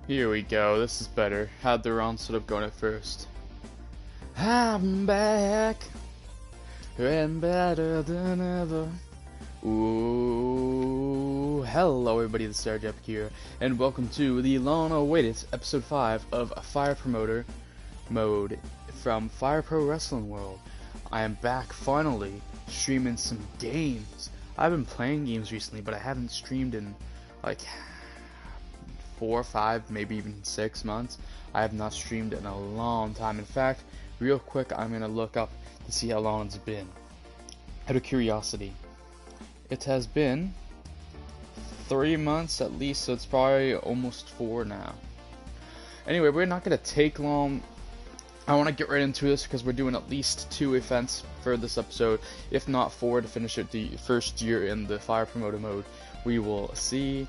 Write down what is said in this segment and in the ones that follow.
Here we go, this is better. Had the wrong sort of going at first. I'm back and better than ever. Ooh, hello everybody, this is Sarah here, and welcome to the long-awaited episode 5 of Fire Promoter Mode from Fire Pro Wrestling World. I am back finally streaming some games. I've been playing games recently, but I haven't streamed in like 4, 5, maybe even 6 months. I have not streamed in a long time. In fact, real quick, I'm gonna look up to see how long it's been. Out of curiosity, it has been 3 months at least, so it's probably almost 4 now. Anyway, we're not gonna take long. I want to get right into this because we're doing at least 2 events for this episode, if not 4, to finish it the first year in the Fire Promoter mode. We will see.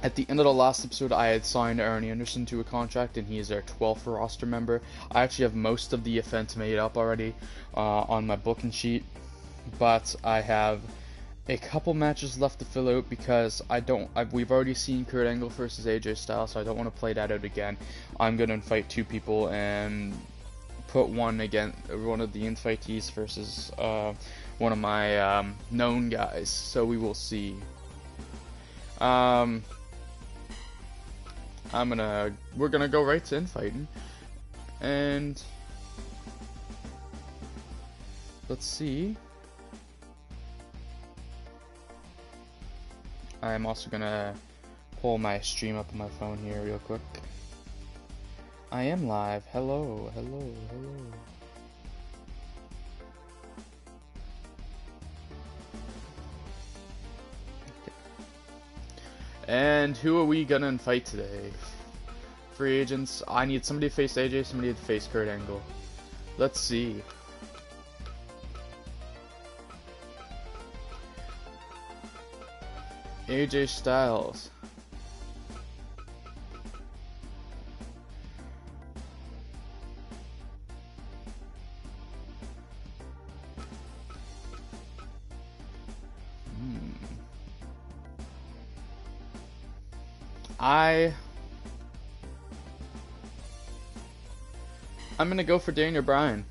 At the end of the last episode, I had signed Ernie Anderson to a contract, and he is our 12th roster member. I actually have most of the events made up already on my booking sheet, but I have a couple matches left to fill out because we've already seen Kurt Angle versus AJ Styles, so I don't want to play that out again. I'm going to invite 2 people and put one of the invitees versus one of my known guys, so we will see. We're gonna go right to infighting, and let's see. I'm also gonna pull my stream up on my phone here real quick. I am live. Hello, hello, hello. And who are we gonna invite today? Free agents. I need somebody to face AJ, somebody to face Kurt Angle. Let's see. AJ Styles. I'm gonna go for Daniel Bryan.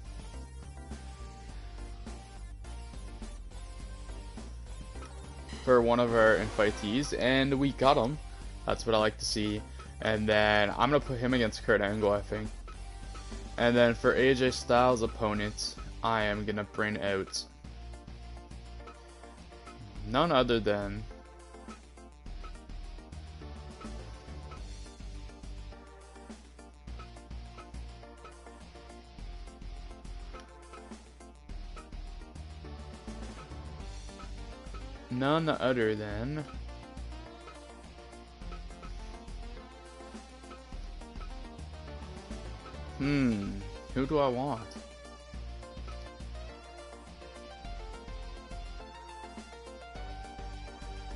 For one of our invitees, and we got him. That's what I like to see. And then I'm gonna put him against Kurt Angle, I think. And then for AJ Styles' opponent, I am gonna bring out none other than who do I want?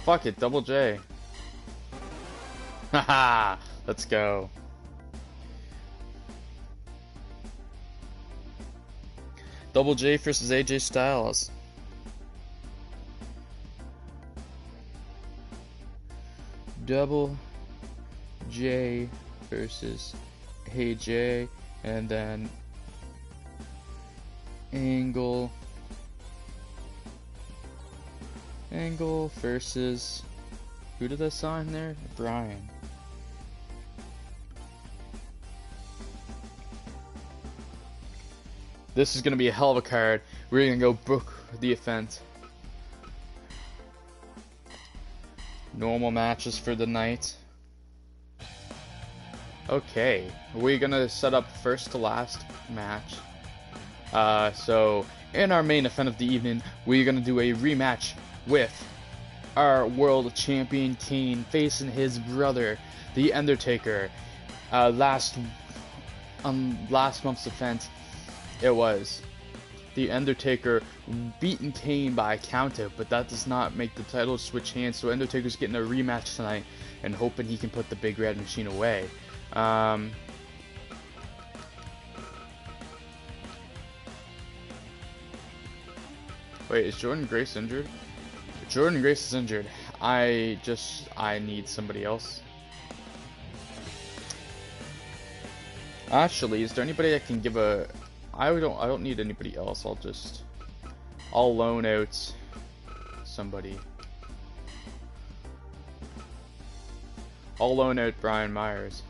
Fuck it, Double J. Haha, let's go. Double J versus AJ Styles. Double J versus AJ, and then Angle versus, who did I sign there? Bryan. This is gonna be a hell of a card. We're gonna go book the event. Normal matches for the night. Okay, we're gonna set up first to last match. So in our main event of the evening, we're gonna do a rematch with our world champion Kane facing his brother, The Undertaker. Last month's event, it was The Undertaker beating Kane by a countout, but that does not make the title switch hands, so Undertaker's getting a rematch tonight and hoping he can put the big red machine away. Wait, is Jordan Grace injured? Jordan Grace is injured. I need somebody else. Actually, is there anybody I can give a... I don't need anybody else. I'll loan out somebody. I'll loan out Brian Myers.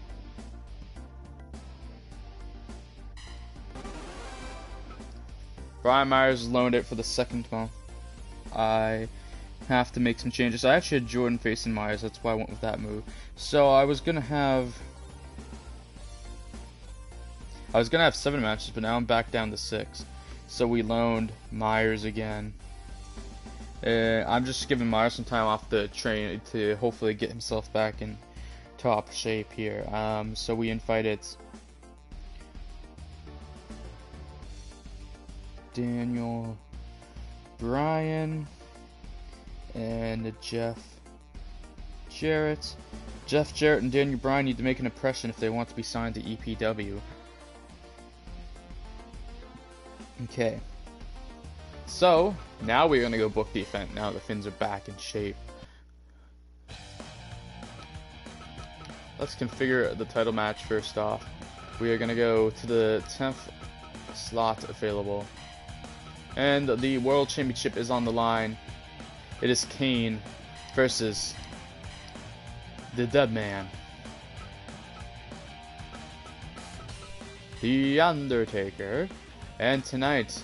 Brian Myers is loaned out for the second month. I have to make some changes. I actually had Jordan facing Myers, that's why I went with that move. So I was gonna have 7 matches, but now I'm back down to 6. So we loaned Myers again. I'm just giving Myers some time off the train to hopefully get himself back in top shape here. So we invited Daniel Bryan and Jeff Jarrett. Jeff Jarrett and Daniel Bryan need to make an impression if they want to be signed to EPW. Okay. So, now we're going to go book the event now the Finns are back in shape. Let's configure the title match first off. We are going to go to the 10th slot available. And the World Championship is on the line. It is Kane versus the Dead Man, The Undertaker. And tonight,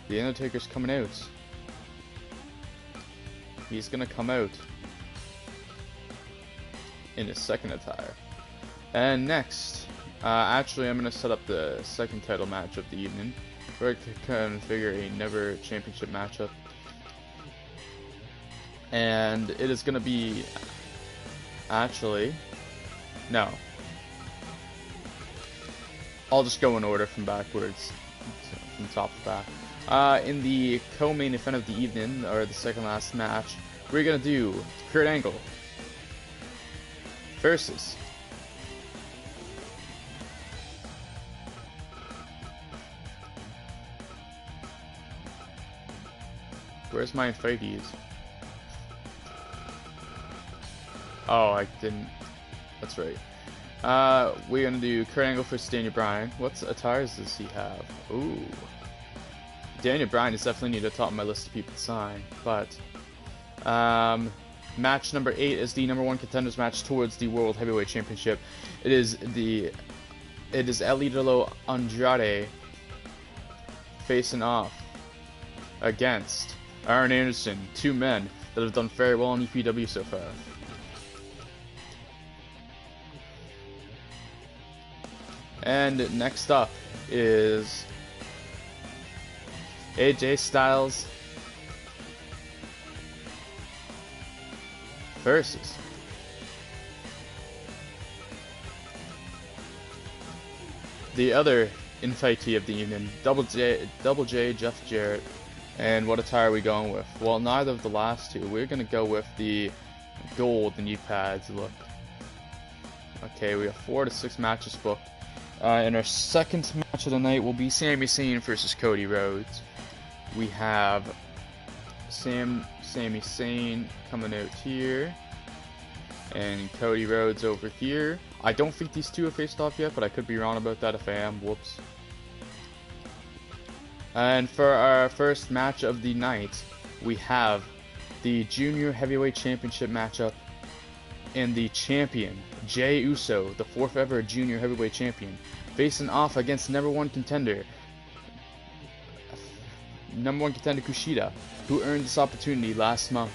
The Undertaker's coming out. He's gonna come out in his second attire. And next, actually I'm gonna set up the second title match of the evening. We're gonna configure a Never Championship matchup. And it is gonna be, actually, no. I'll just go in order from backwards, from top to back. In the co-main event of the evening, or the second last match, we're gonna do Kurt Angle versus where's my invitees? Oh, I didn't. That's right. We're gonna do Kurt Angle versus Daniel Bryan. What attires does he have? Ooh. Daniel Bryan is definitely near the top of my list of people to sign. But, match number 8 is the #1 contenders match towards the World Heavyweight Championship. It is El Idolo Andrade facing off against Arn Anderson, 2 men that have done very well in EPW so far. And next up is AJ Styles versus the other invitee of the evening, Double J, Jeff Jarrett. And what attire are we going with? Well, neither of the last two. We're gonna go with the gold knee pads look. Okay, we have 4 to 6 matches booked. And our second match of the night will be Sami Zayn versus Cody Rhodes. We have Sami Zayn coming out here, and Cody Rhodes over here. I don't think these two have faced off yet, but I could be wrong about that if I am. Whoops. And for our first match of the night, we have the Junior Heavyweight Championship matchup, and the champion, Jey Uso, the 4th ever Junior Heavyweight Champion, facing off against #1 contender, #1 contender Kushida, who earned this opportunity last month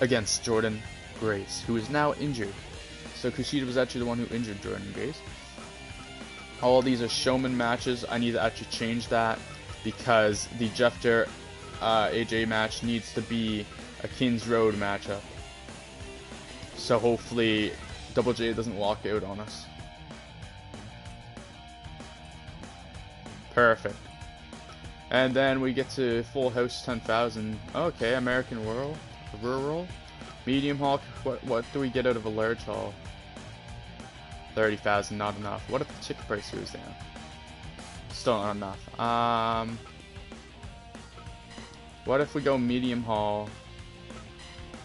against Jordan Grace, who is now injured. So Kushida was actually the one who injured Jordan Grace. All these are showman matches. I need to actually change that because the Jeff Jarrett AJ match needs to be a King's Road matchup. So hopefully Double J doesn't walk out on us. Perfect. And then we get to Full House 10,000. Okay, American Rural. Medium Hall. What do we get out of a large hall? 30,000, not enough. What if the ticket price goes down? Still not enough. What if we go medium hall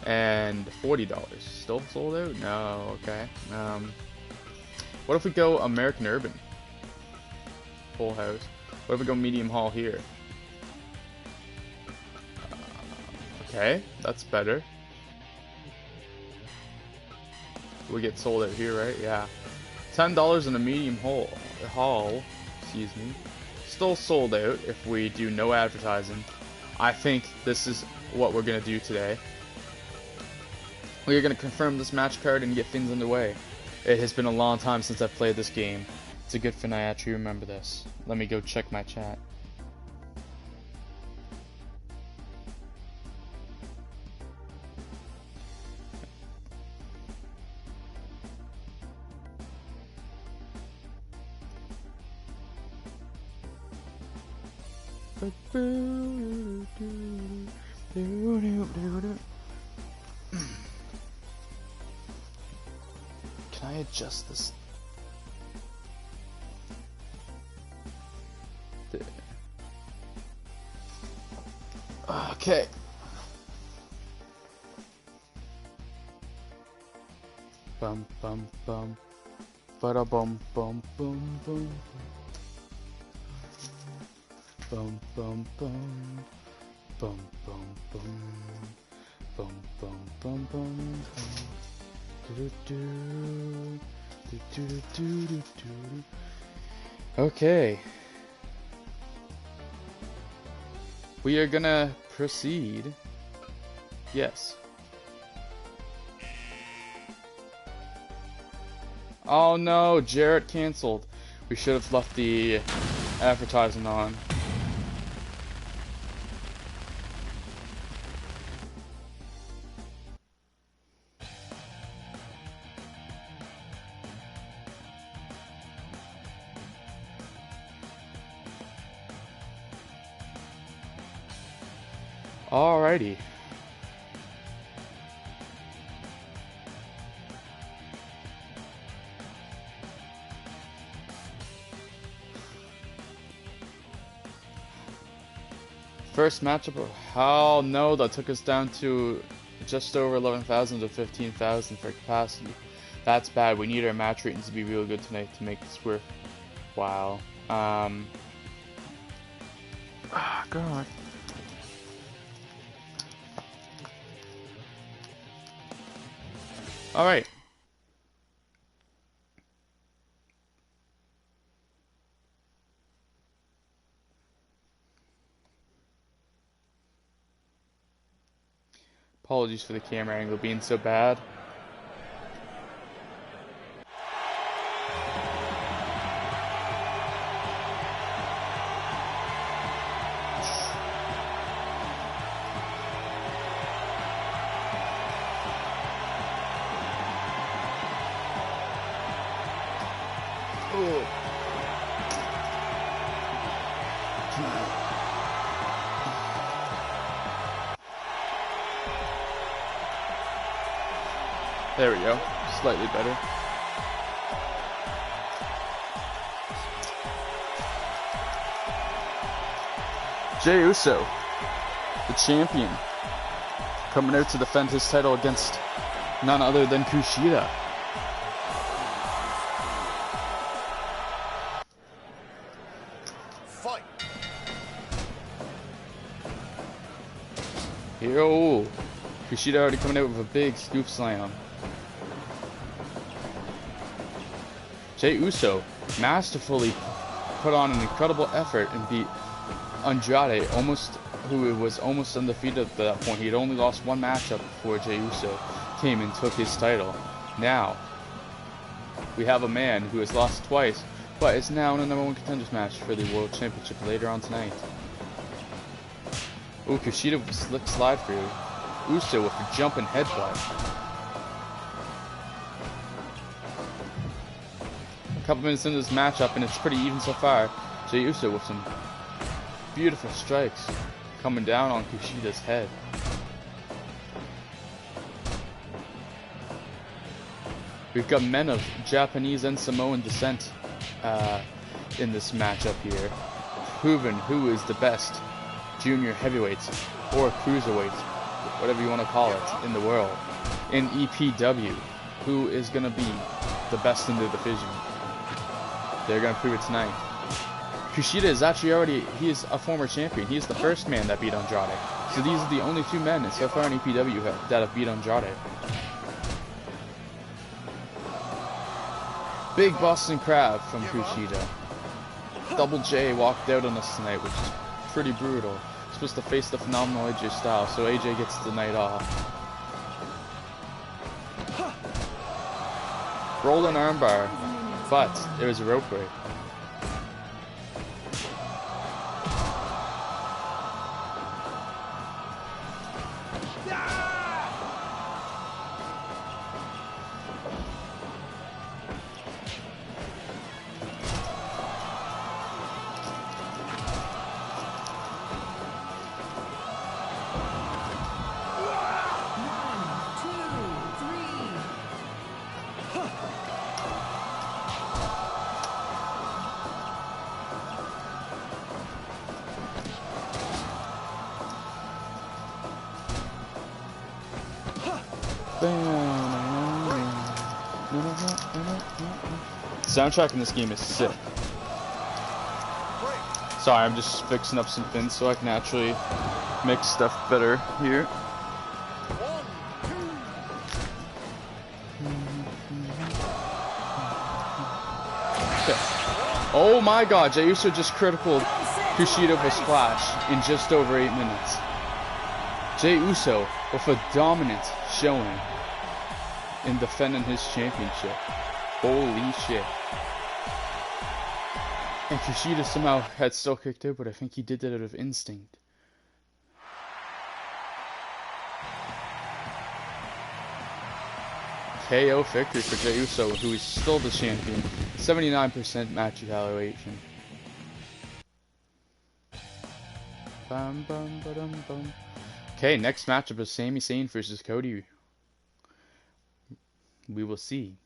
and $40? Still sold out? No, okay. What if we go American Urban? Full house. What if we go medium haul here? Okay, that's better. We get sold out here, right? Yeah. $10 in a medium haul. Excuse me. Still sold out if we do no advertising. I think this is what we're gonna do today. We are gonna confirm this match card and get things underway. It has been a long time since I've played this game. It's a good thing I actually remember this. Let me go check my chat. Can I adjust this? There. Okay. Bum bum bum. Bada bum bum bum bum. Bum bum bum. Bum bum bum. Bum bum bum bum. Okay. We are gonna proceed. Yes. Oh no, Jarrett canceled. We should have left the advertising on. Alrighty. First matchup. Oh no, that took us down to just over 11,000 to 15,000 for capacity. That's bad. We need our match ratings to be real good tonight to make this worthwhile. Oh God. All right. Apologies for the camera angle being so bad. There we go. Slightly better. Jey Uso, the champion, coming out to defend his title against none other than Kushida. Fight. Yo, Kushida already coming out with a big scoop slam. Jey Uso masterfully put on an incredible effort and beat Andrade, who was almost undefeated at that point. He had only lost one matchup before Jey Uso came and took his title. Now, we have a man who has lost twice, but is now in a #1 contenders match for the World Championship later on tonight. Ooh, Kushida with a slick slide through. Uso with a jumping headbutt. A couple minutes into this matchup, and it's pretty even so far. Jey Uso with some beautiful strikes coming down on Kushida's head. We've got men of Japanese and Samoan descent in this matchup here, proving who is the best junior heavyweights or cruiserweights, whatever you want to call it, in the world. In EPW, who is going to be the best in the division. They're gonna prove it tonight. Kushida is actually he is a former champion. He is the first man that beat Andrade. So these are the only 2 men so far in EPW that have beat Andrade. Big Boston Crab from Kushida. Double J walked out on us tonight, which is pretty brutal. Supposed to face the phenomenal AJ Styles, so AJ gets the night off. Rolling armbar, but it was a rope break. Soundtrack in this game is sick. Sorry, I'm just fixing up some pins so I can actually make stuff better here. Okay. Oh my god, Jey Uso just critical Kushida with a splash in just over 8 minutes. Jey Uso with a dominant showing in defending his championship. Holy shit. And Kushida somehow had still kicked out, but I think he did that out of instinct. KO victory for Jey Uso, who is still the champion. 79% match evaluation. Bum, bum, ba-dum, bum. Okay, next matchup is Sami Zayn versus Cody. We will see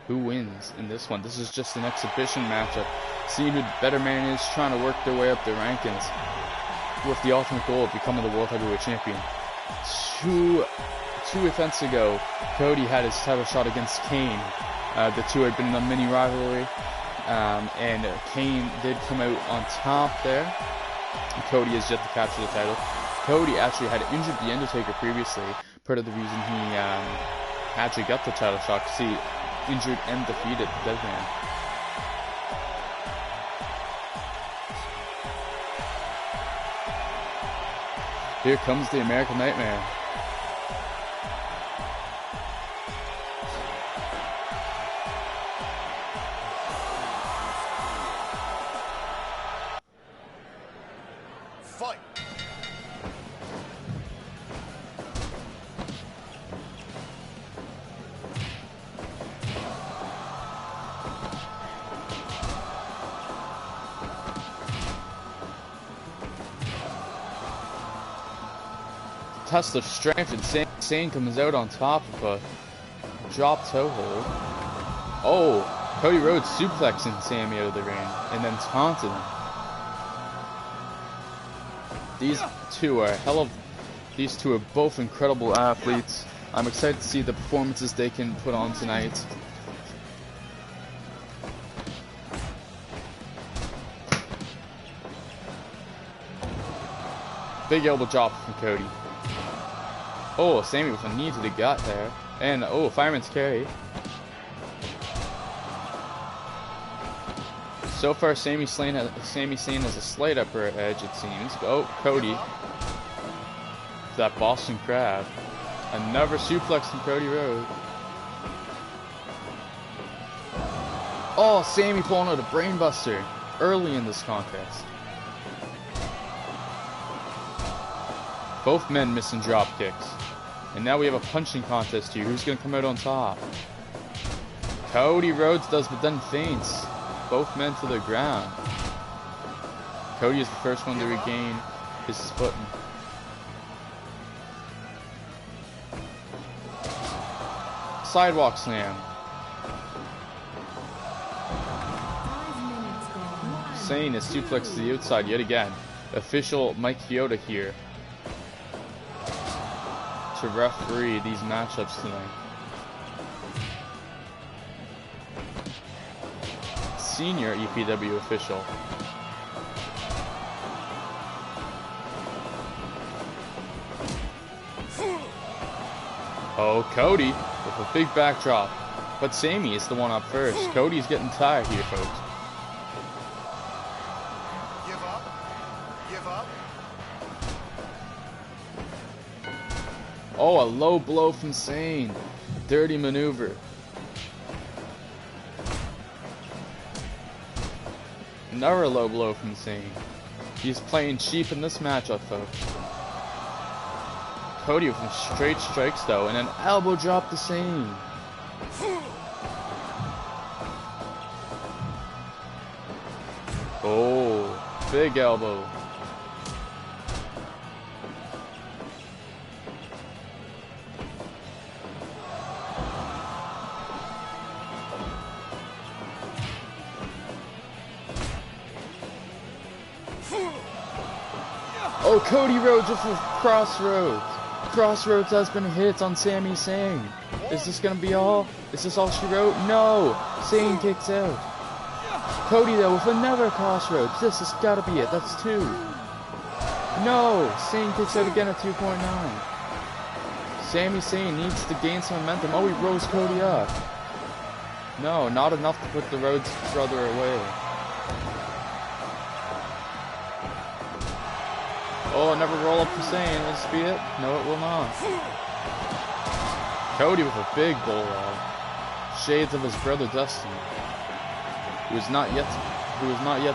who wins in this one. This is just an exhibition matchup. Seeing who the better man is, trying to work their way up the rankings with the ultimate goal of becoming the World Heavyweight Champion. Two events ago, Cody had his title shot against Kane. The two had been in a mini rivalry, and Kane did come out on top there. Cody has yet to capture the title. Cody actually had injured The Undertaker previously, part of the reason he actually got the title shot, because he injured and defeated the Dead Man. Here comes the American Nightmare. Fight! Test of strength, and Zayn comes out on top of a drop toe hold. Oh, Cody Rhodes suplexing Sami out of the ring and then taunted him. These two are both incredible athletes. I'm excited to see the performances they can put on tonight. Big elbow drop from Cody. Oh, Sami with a knee to the gut there. And, oh, fireman's carry. So far, Sami Zayn has a slight upper edge, it seems. Oh, Cody. That Boston Crab. Another suplex from Cody Rhodes. Oh, Sami pulling out a brainbuster early in this contest. Both men missing drop kicks. And now we have a punching contest here. Who's going to come out on top? Cody Rhodes does, but then feints. Both men to the ground. Cody is the first one to regain his footing. Sidewalk slam. Zayn is suplexed to the outside yet again. Official Mike Chioda here to referee these matchups tonight. senior EPW official. Oh, Cody with a big backdrop. But Sammy is the one up first. Cody's getting tired here, folks. Give up. Give up. Oh, a low blow from Sane. Dirty maneuver. Another low blow from Sane. He's playing cheap in this matchup, folks. Cody with some straight strikes though, and an elbow drop to Sane. Oh, big elbow. Oh, Cody Rhodes with a crossroads. Crossroads has been hit on Sami Zayn. Is this gonna be all? Is this all she wrote? No! Zayn kicks out. Cody though with another crossroads. This has gotta be it. That's 2. No! Zayn kicks out again at 2.9. Sami Zayn needs to gain some momentum. Oh, he rose Cody up. No, not enough to put the Rhodes brother away. Oh, never roll up to Zayn. Will this be it? No, it will not. Cody with a big bulldog. Shades of his brother Dustin, who has not yet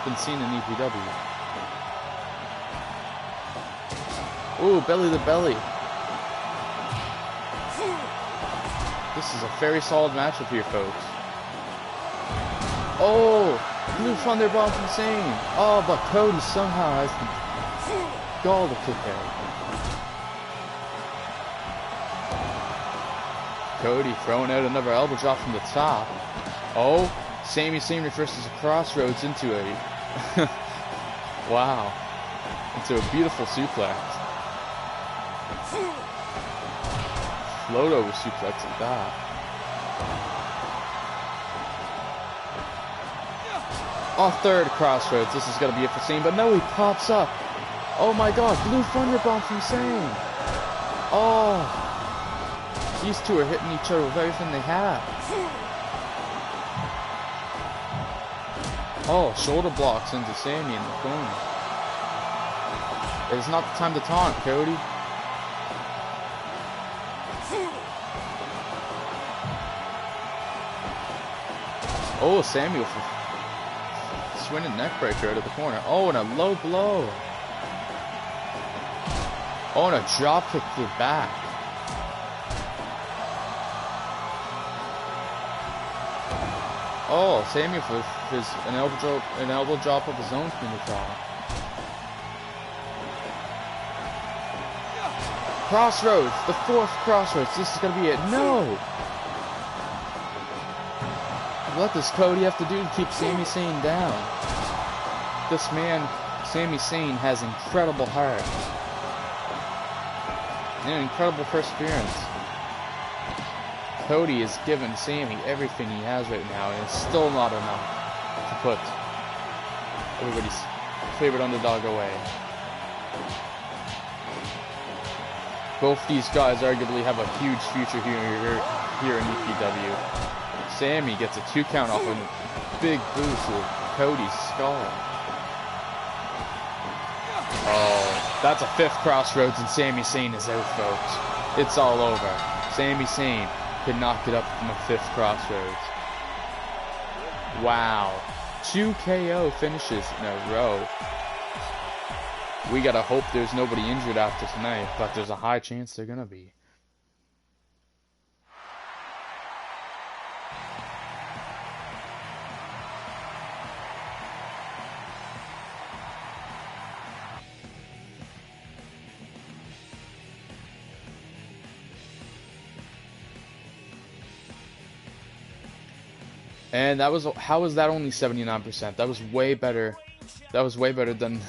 been seen in EPW. Ooh, belly to belly. This is a very solid matchup here, folks. Oh, blue thunder bomb from Zayn. Oh, but Cody somehow has the gall to kick out. Cody throwing out another elbow drop from the top. Oh, Sami Zayn reverses a crossroads into a wow, into a beautiful suplex. Float over suplex like that. Oh, third crossroads. This is gonna be it for Zayn, but no, he pops up. Oh my God, blue thunder bomb from Zayn. Oh, these two are hitting each other with everything they have. Oh, shoulder blocks into Sami in the corner. It's not the time to taunt, Cody. Oh, Sami with a swinging neck breaker out of the corner. Oh, and a low blow. Oh, and a drop kick to the back. Oh, Sami with an elbow drop of his own from the top. Crossroads, the 4th crossroads. This is gonna be it. No. What does Cody have to do to keep Sami Zayn down? This man, Sami Zayn, has incredible heart and incredible perseverance. Cody is giving Sami everything he has right now, and it's still not enough to put everybody's favorite underdog away. Both these guys arguably have a huge future here in EPW. Sami gets a 2 count off a big boost to Cody's skull. Oh, that's a 5th crossroads, and Sami Zayn is out, folks. It's all over. Sami Zayn could not get up from a 5th crossroads. Wow. 2 KO finishes in a row. We gotta hope there's nobody injured after tonight, but there's a high chance they're gonna be. And that was, how was that only 79%? That was way better. That was way better than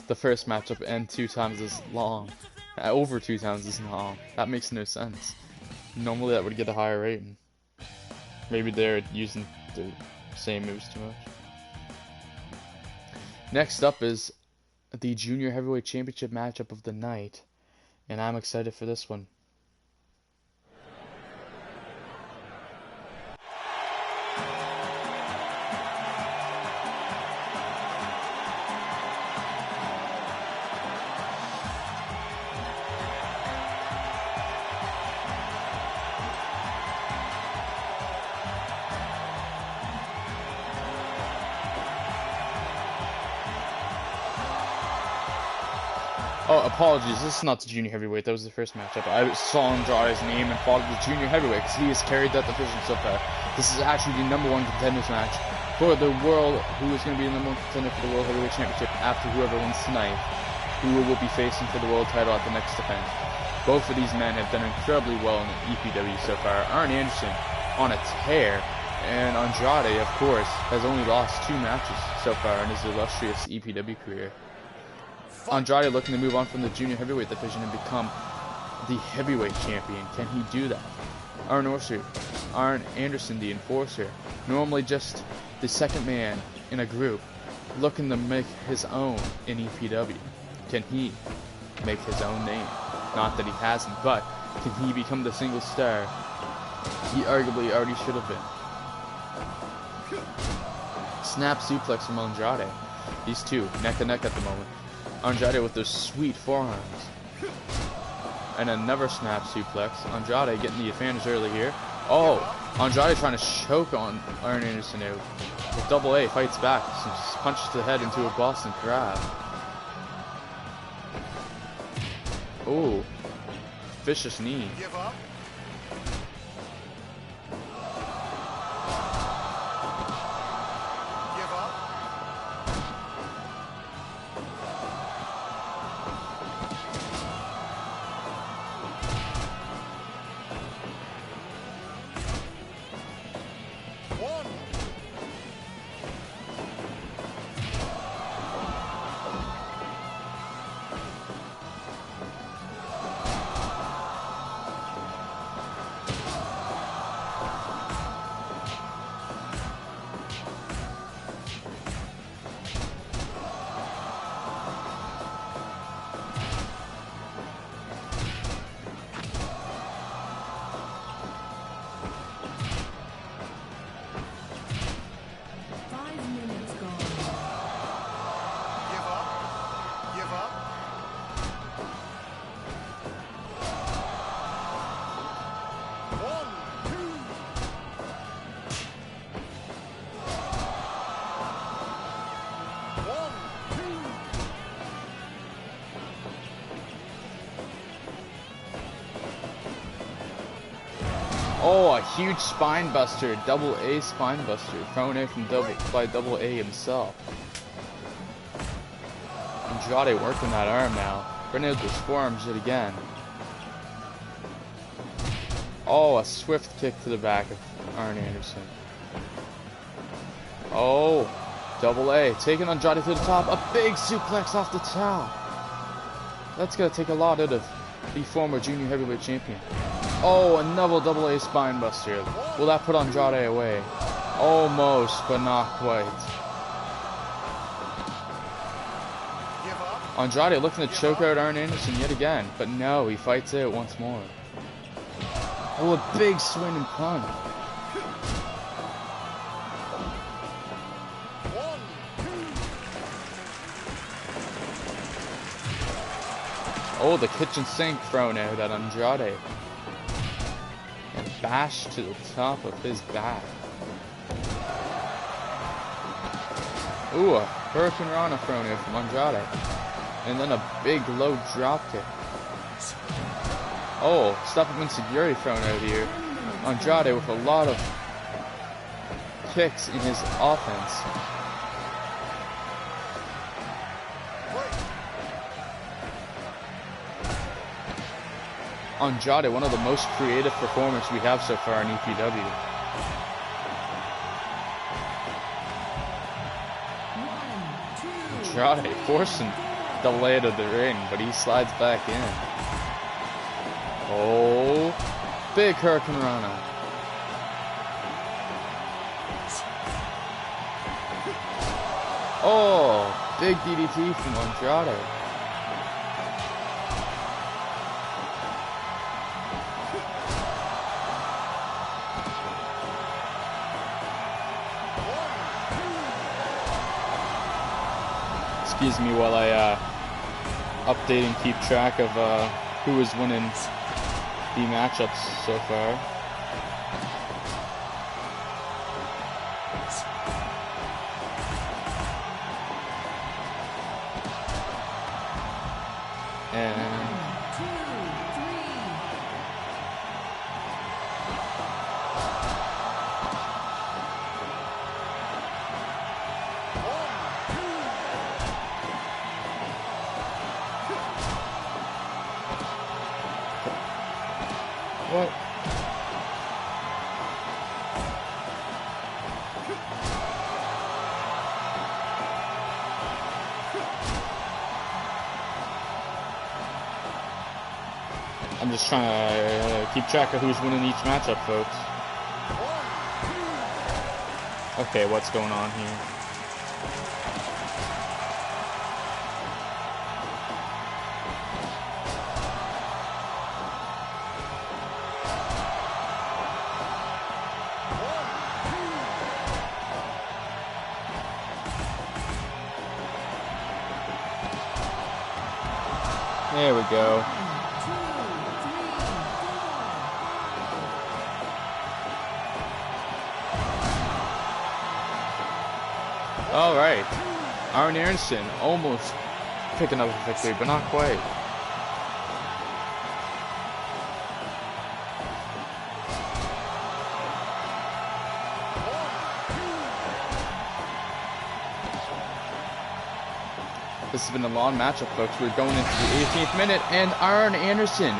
the first matchup, and 2 times as long. Over 2 times as long. That makes no sense. Normally that would get a higher rating. Maybe they're using the same moves too much. Next up is the Junior Heavyweight Championship matchup of the night, and I'm excited for this one. Oh, apologies, this is not the Junior Heavyweight, that was the first matchup. I saw Andrade's name and thought of the Junior Heavyweight, because he has carried that division so far. This is actually the #1 contenders match for the world, who is going to be the #1 contender for the World Heavyweight Championship after whoever wins tonight, who will be facing for the world title at the next defense. Both of these men have done incredibly well in the EPW so far. Arn Anderson on a tear, and Andrade, of course, has only lost 2 matches so far in his illustrious EPW career. Andrade looking to move on from the Junior Heavyweight division and become the Heavyweight Champion. Can he do that? Arn Anderson, the Enforcer, normally just the second man in a group, looking to make his own in EPW. Can he make his own name? Not that he hasn't, but can he become the single star he arguably already should have been? Snap suplex from Andrade. These two, neck and neck at the moment. Andrade with those sweet forearms. And another snap suplex. Andrade getting the advantage early here. Oh, Andrade trying to choke on Arn Anderson out. With double A, fights back. Just punches the head into a Boston Crab. Oh, vicious knee. Give up. Oh, a huge spine buster, double A spine buster, thrown in from by double A himself. Andrade working that arm now. Bringing out those forearms yet again. Oh, a swift kick to the back of Arn Anderson. Oh, double A, taking Andrade to the top. A big suplex off the top. That's going to take a lot out of the former Junior Heavyweight Champion. Oh, another double A spine buster. Will that put Andrade away? Almost, but not quite. Andrade looking to choke out Arn Anderson yet again, but no, he fights out once more. Oh, a big swing and punch. Oh, the kitchen sink thrown out at Andrade. And bashed to the top of his back. Ooh, a Hurricane Rana thrown out from Andrade. And then a big low drop kick. Oh, stop of insecurity thrown out here. Andrade with a lot of kicks in his offense. Andrade, one of the most creative performers we have so far in EPW. Andrade forcing double A to the ring, but he slides back in. Oh, big Hurricane Rana. Oh, big DDT from Andrade. Excuse me while I update and keep track of who is winning the matchups so far. And what? I'm just trying to keep track of who's winning each matchup, folks. Okay, what's going on here? There we go. All right, Arn Anderson almost picking up a victory, but not quite. This has been a long matchup, folks. We're going into the 18th minute, and Arn Anderson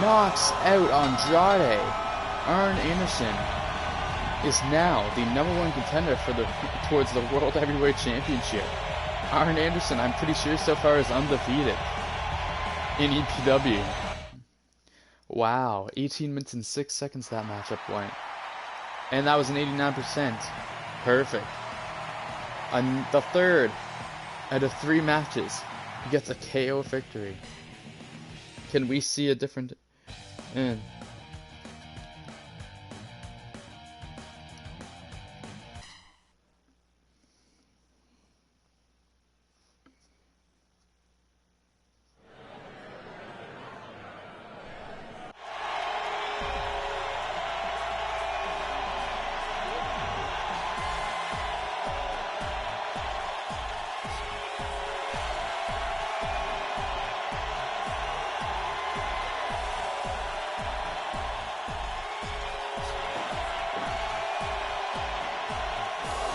knocks out Andrade. Arn Anderson is now the #1 contender for towards the World Heavyweight Championship. Arn Anderson, I'm pretty sure so far, is undefeated in EPW. Wow, 18 minutes and 6 seconds that matchup went. And that was an 89%. Perfect. On the third out of 3 matches, he gets a KO victory. Can we see a different...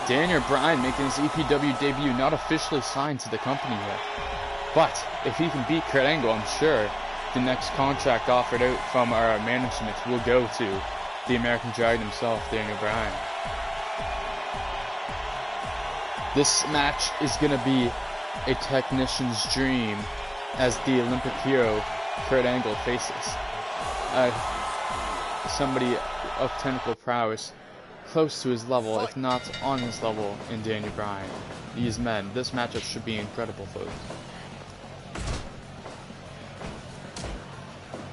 Daniel Bryan making his EPW debut, not officially signed to the company yet. But if he can beat Kurt Angle, I'm sure the next contract offered out from our management will go to the American Dragon himself, Daniel Bryan. This match is going to be a technician's dream as the Olympic hero Kurt Angle faces somebody of technical prowess close to his level, if not on his level, in Daniel Bryan. These men, this matchup should be incredible, folks.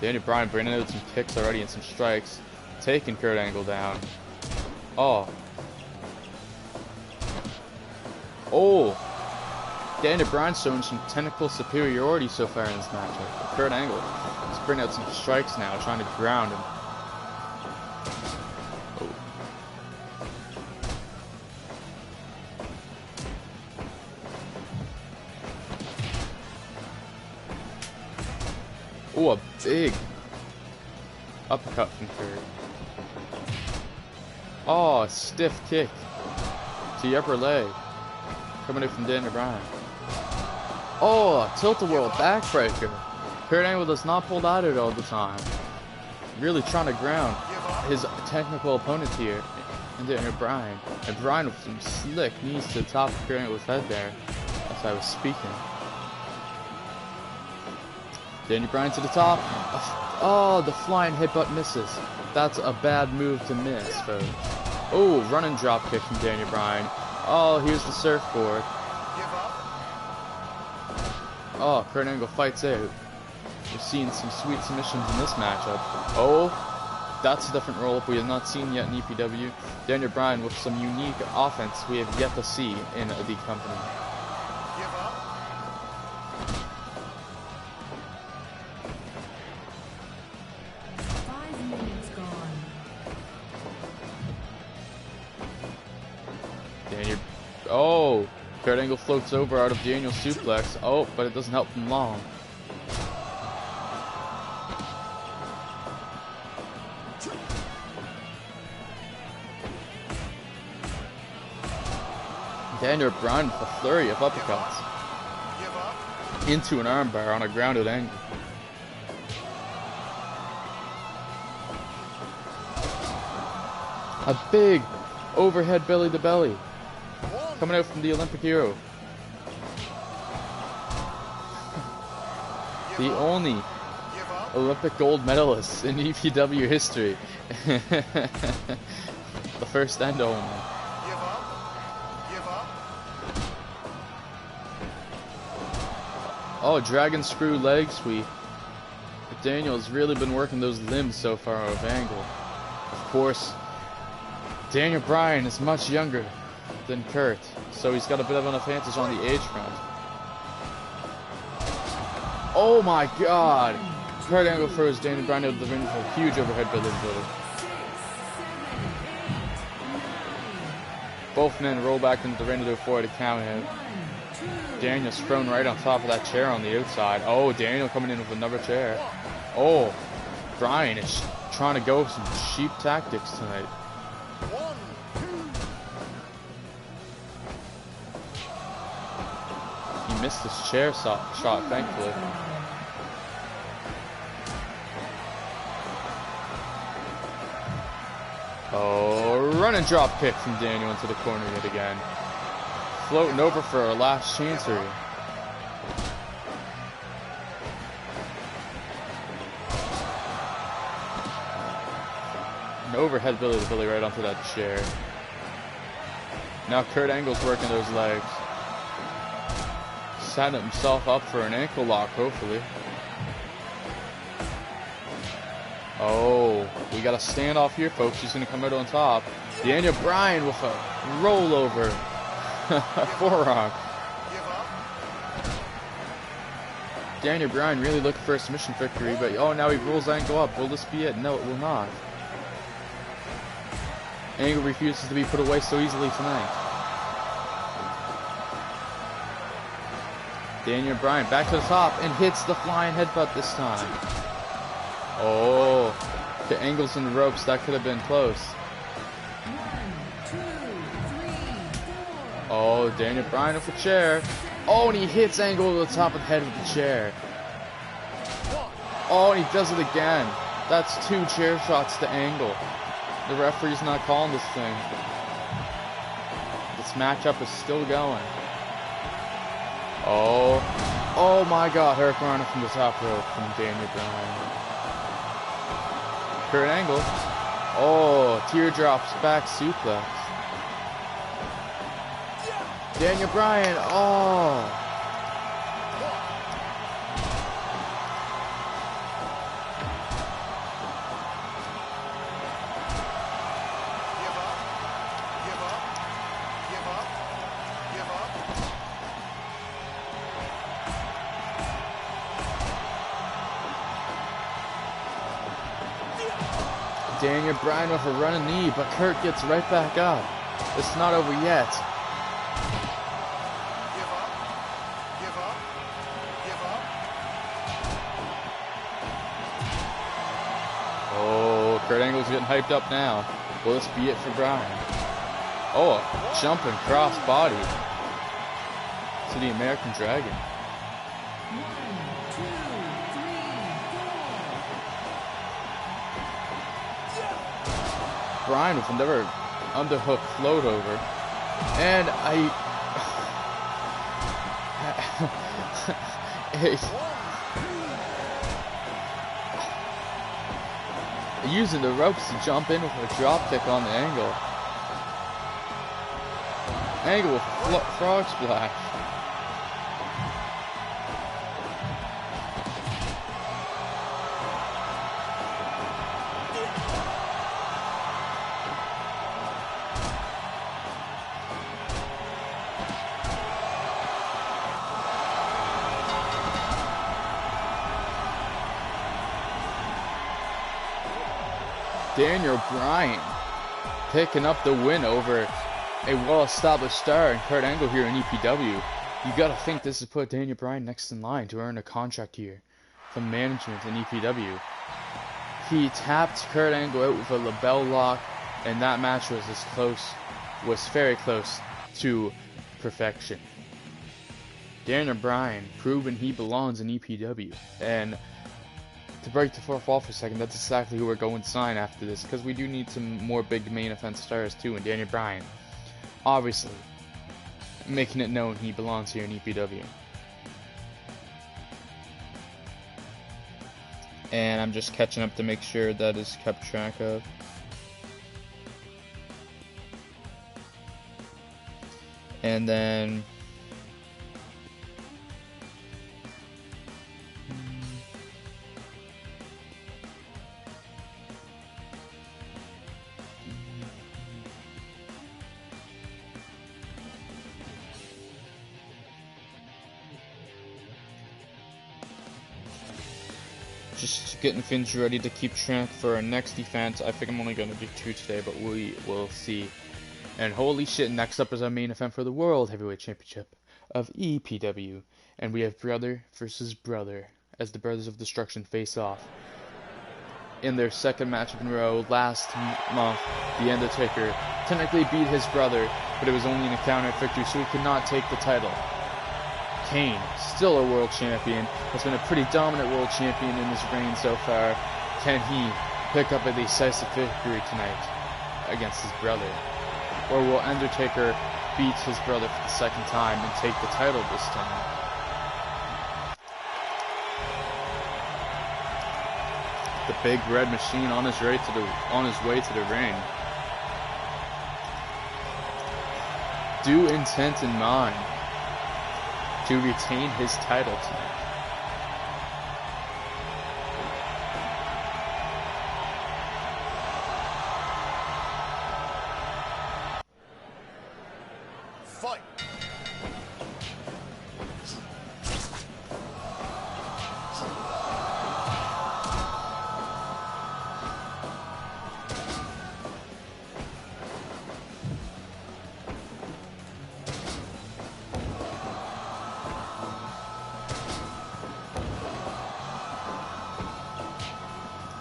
Daniel Bryan bringing out some kicks already and some strikes, taking Kurt Angle down. Oh. Daniel Bryan showing some technical superiority so far in this matchup. But Kurt Angle is bringing out some strikes now, trying to ground him. Oh, a big uppercut from Kurt. Oh, a stiff kick to the upper leg coming in from Daniel Bryan. Oh, a tilt-a-whirl backbreaker. Kurt Angle does not pull that out all the time. Really trying to ground his technical opponent here, and Daniel Bryan. And Bryan with some slick knees to the top of Kurt Angle's head there, as I was speaking. Daniel Bryan to the top. Oh, the flying headbutt misses. That's a bad move to miss, folks. Oh, running drop kick from Daniel Bryan. Oh, here's the surfboard. Oh, Kurt Angle fights out. We're seeing some sweet submissions in this matchup. Oh, that's a different roll-up we have not seen yet in EPW. Daniel Bryan with some unique offense we have yet to see in the company. Give up. 5 minutes gone. Daniel. Oh, Kurt Angle floats over out of Daniel's suplex. Oh, but it doesn't help him long. Daniel Bryan with a flurry of uppercuts Give up. into an armbar on a grounded angle. A big overhead belly to belly One. coming out from the Olympic hero. Give The up. only Give up. Olympic gold medalist in EPW history. The first and only. Give up. Give up. Oh, dragon screw leg sweep. But Daniel's really been working those limbs so far out of angle. Of course, Daniel Bryan is much younger than Kurt, so he's got a bit of an advantage on the age front. Oh my god! Kurt Angle throws Daniel Bryan out of the ring for a huge overhead belly to belly. 6, 7, 8, 9. Both men roll back into the ring to do a 4 to count out. 1, 2. Daniel's thrown right on top of that chair on the outside. Oh, Daniel coming in with another chair. Oh, Bryan is trying to go with some cheap tactics tonight. 1, 2. He missed his chair shot, thankfully. Oh, run and drop kick from Daniel into the corner yet again. Floating over for our last chancery. An overhead belly to belly right onto that chair. Now Kurt Angle's working those legs. Setting himself up for an ankle lock, hopefully. Oh, we got a standoff here, folks. He's going to come out on top. Daniel Bryan with a rollover. Forearm. Give up. Daniel Bryan really looking for a submission victory, but oh, now he rolls Angle up. Will this be it? No, it will not. Angle refuses to be put away so easily tonight. Daniel Bryan back to the top and hits the flying headbutt this time. Oh, the Angle's in the ropes. That could have been close. 1, 2, 3, 4. Oh, Daniel Bryan with a chair. Oh, and he hits Angle to the top of the head with the chair. Oh, and he does it again. That's 2 chair shots to Angle. The referee's not calling this thing. This matchup is still going. Oh, oh my God! Hurricanrana from the top rope from Daniel Bryan. Kurt Angle. Oh, teardrops back suplex. Daniel Bryan. Oh. Give up. Give up. Give up. Give up. Daniel Bryan with a running knee, but Kurt gets right back up. It's not over yet. Give up. Give up. Give up. Oh, Kurt Angle's getting hyped up now. Will this be it for Bryan? Oh, a jumping cross body to the American Dragon. 1, 2, 3, 4. Bryan with another underhook float over. And using the ropes to jump in with a drop kick on the Angle. Angle with frog splash. Daniel Bryan picking up the win over a well-established star in Kurt Angle here in EPW. You gotta think this has put Daniel Bryan next in line to earn a contract here from management in EPW. He tapped Kurt Angle out with a label lock, and that match was very close to perfection. Daniel Bryan proving he belongs in EPW, and to break the fourth wall for a second, that's exactly who we're going to sign after this, because we do need some more big main event stars too, and Daniel Bryan, obviously, making it known he belongs here in EPW. And I'm just catching up to make sure that is kept track of. And then just getting things ready to keep track for our next event. I think I'm only going to do 2 today, but we will see. And holy shit, next up is our main event for the World Heavyweight Championship of EPW. And we have brother versus brother as the Brothers of Destruction face off. In their second matchup in a row, last month, The Undertaker technically beat his brother, but it was only in a counter victory, so he could not take the title. Kane, still a world champion, has been a pretty dominant world champion in his reign so far. Can he pick up a decisive victory tonight against his brother? Or will Undertaker beat his brother for the second time and take the title this time? The big red machine on his way to the ring. Do intent in mind to retain his title tonight. Fight.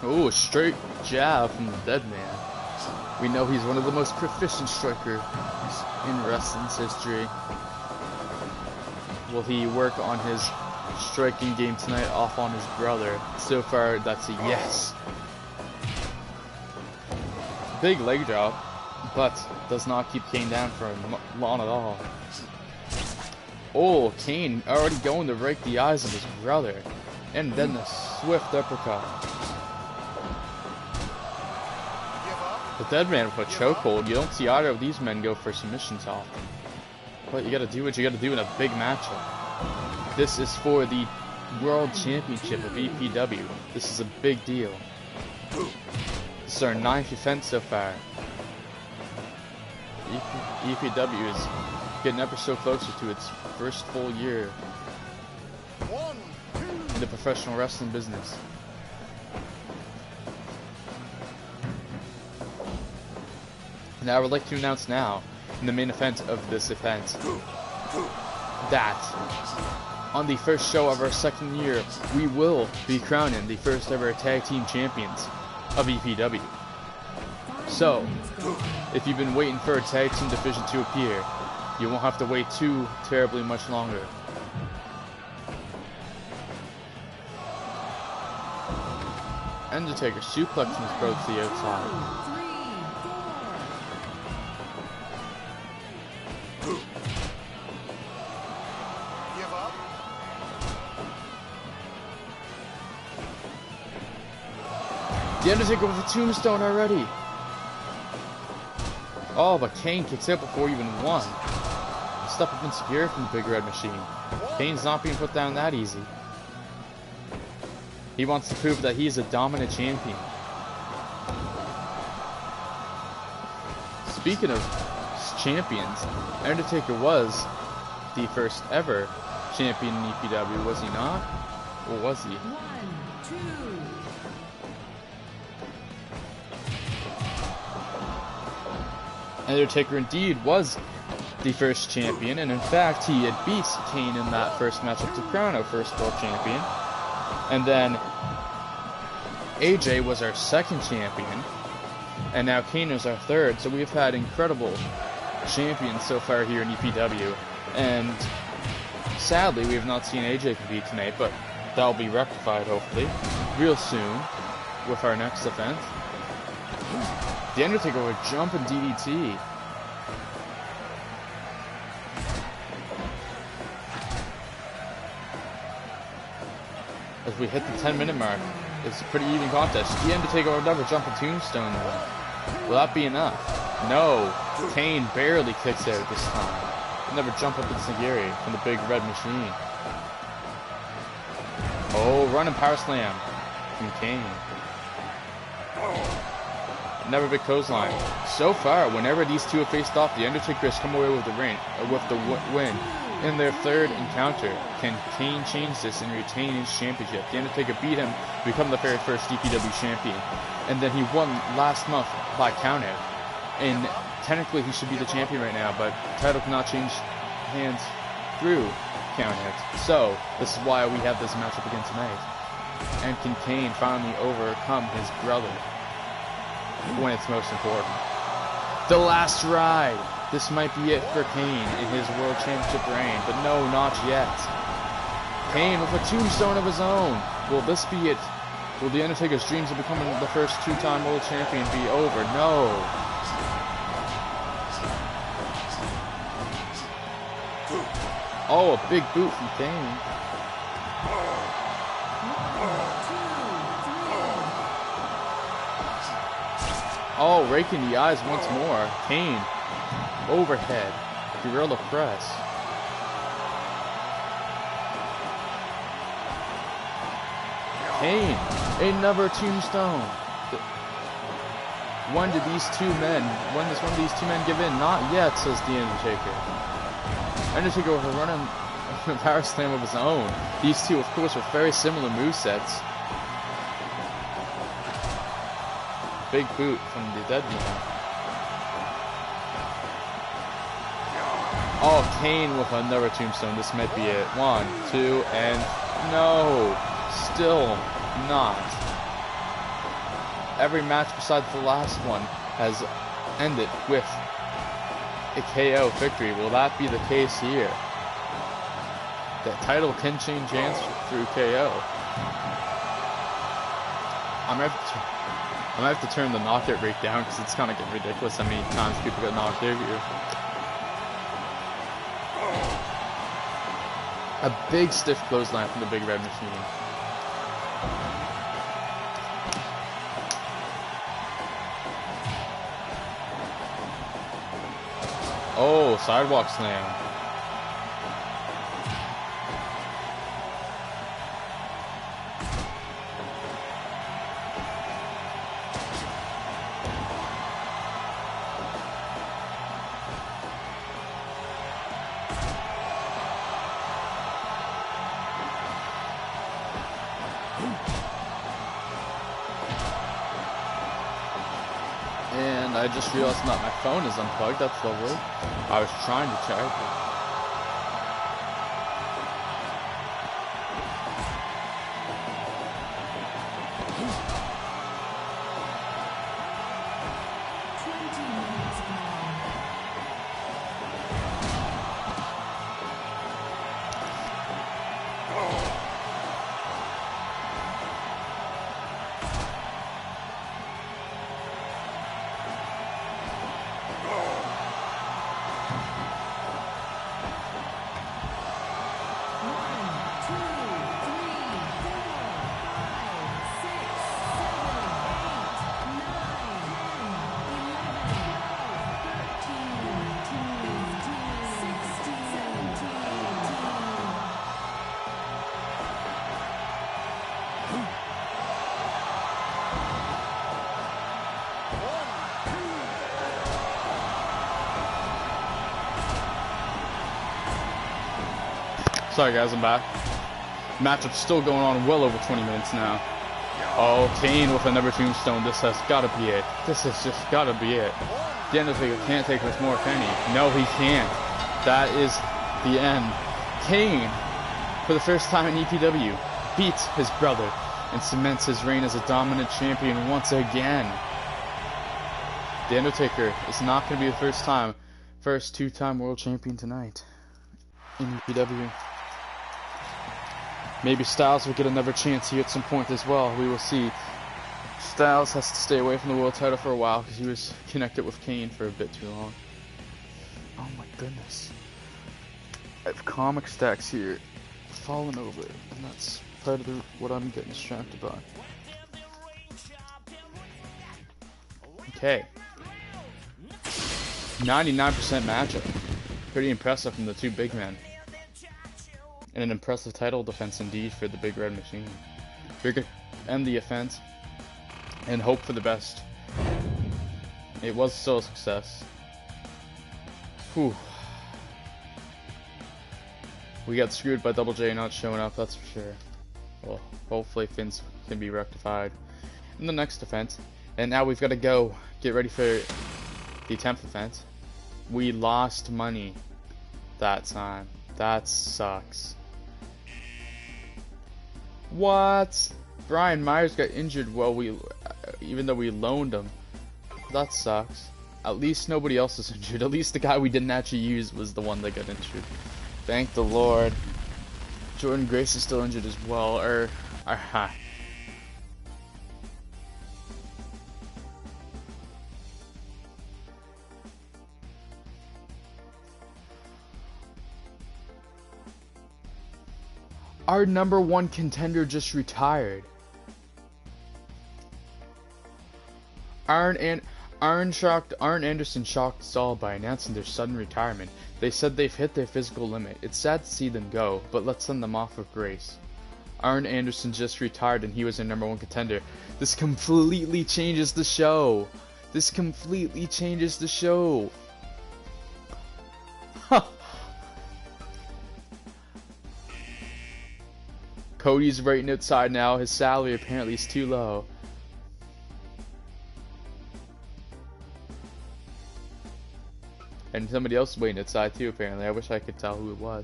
Ooh, a straight jab from the dead man. We know he's one of the most proficient strikers in wrestling's history. Will he work on his striking game tonight off on his brother? So far, that's a yes. Big leg drop, but does not keep Kane down for long at all. Oh, Kane already going to rake the eyes of his brother. And then the swift uppercut. The dead man with a chokehold. You don't see either of these men go for submissions often. But you gotta do what you gotta do in a big matchup. This is for the World Championship of EPW. This is a big deal. This is our 9th event so far. EPW is getting ever so closer to its first full year in the professional wrestling business. Now I would like to announce now, in the main event of this event, that on the first show of our second year, we will be crowning the first ever tag team champions of EPW. So, if you've been waiting for a tag team division to appear, you won't have to wait too terribly much longer. Undertaker suplexing his brother to the outside. The Undertaker with a tombstone already. Oh, but Kane kicks out before even one. Step up insecure from the Big Red Machine. Kane's not being put down that easy. He wants to prove that he's a dominant champion. Speaking of champions, Undertaker was the first ever champion in EPW, was he not? Or was he? 1, 2. Undertaker indeed was the first champion, and in fact he had beat Kane in that first matchup to crown our first world champion. And then AJ was our second champion, and now Kane is our third. So we've had incredible champions so far here in EPW, and sadly we have not seen AJ compete tonight, but that'll be rectified hopefully real soon with our next event. The Undertaker with a jump and DDT. As we hit the 10-minute mark, it's a pretty even contest. The Undertaker will never jump a tombstone though. Will that be enough? No. Kane barely kicks out this time. Never jump up into Nagiri from the big red machine. Oh, running power slam from Kane. Never big clothesline. So far, whenever these two have faced off, the Undertaker has come away with the win. In their third encounter, can Kane change this and retain his championship? The Undertaker beat him to become the very first DPW champion, and then he won last month by countout. And technically, he should be the champion right now, but the title cannot change hands through countout. So this is why we have this matchup again tonight. And can Kane finally overcome his brother when it's most important? The last ride. This might be it for Kane in his World Championship reign, but no, not yet. Kane with a tombstone of his own. Will this be it? Will the Undertaker's dreams of becoming the first two-time World Champion be over? No. Oh, a big boot from Kane. Oh, raking the eyes once more. Kane. Overhead. Gorilla press. Kane. Another tombstone. When does one of these two men give in? Not yet, says the Undertaker. Undertaker with a running power slam of his own. These two, of course, with very similar movesets. Big boot from the dead man. Oh, Kane with another tombstone. This might be it. 1, 2, and no. Still not. Every match besides the last one has ended with a KO victory. Will that be the case here? The title can change hands through KO. I'm gonna have to turn the knockout rate down because it's kind of getting ridiculous how many times people get knocked out here. A big stiff clothesline from the big red machine. Oh, sidewalk slam. And I just realized that my phone is unplugged. That's lovely. I was trying to charge it. Sorry guys, I'm back. Matchup's still going on well over 20 minutes now. Oh, Kane with another tombstone. This has got to be it. This has just got to be it. The Undertaker can't take much more, can he? No, he can't. That is the end. Kane, for the first time in EPW, beats his brother and cements his reign as a dominant champion once again. The Undertaker is not going to be the first two-time world champion tonight in EPW. Maybe Styles will get another chance here at some point as well. We will see. Styles has to stay away from the world title for a while because he was connected with Kane for a bit too long. Oh my goodness. I have comic stacks here falling over, and that's part of what I'm getting distracted by. Okay. 99% matchup. Pretty impressive from the two big men. And an impressive title defense indeed for the Big Red Machine. We're going to end the offense and hope for the best. It was still a success. Whew. We got screwed by Double J not showing up, that's for sure. Well, hopefully things can be rectified in the next defense. And now we've got to go get ready for the 10th offense. We lost money that time. That sucks. What? Brian Myers got injured even though we loaned him. That sucks. At least nobody else is injured. At least the guy we didn't actually use was the one that got injured. Thank the Lord. Jordan Grace is still injured as well. Our number one contender just retired. Arn Anderson shocked us all by announcing their sudden retirement. They said they've hit their physical limit. It's sad to see them go, but let's send them off with grace. Arn Anderson just retired and he was their number one contender. This completely changes the show. This completely changes the show. Cody's waiting outside now. His salary apparently is too low. And somebody else is waiting outside too, apparently. I wish I could tell who it was.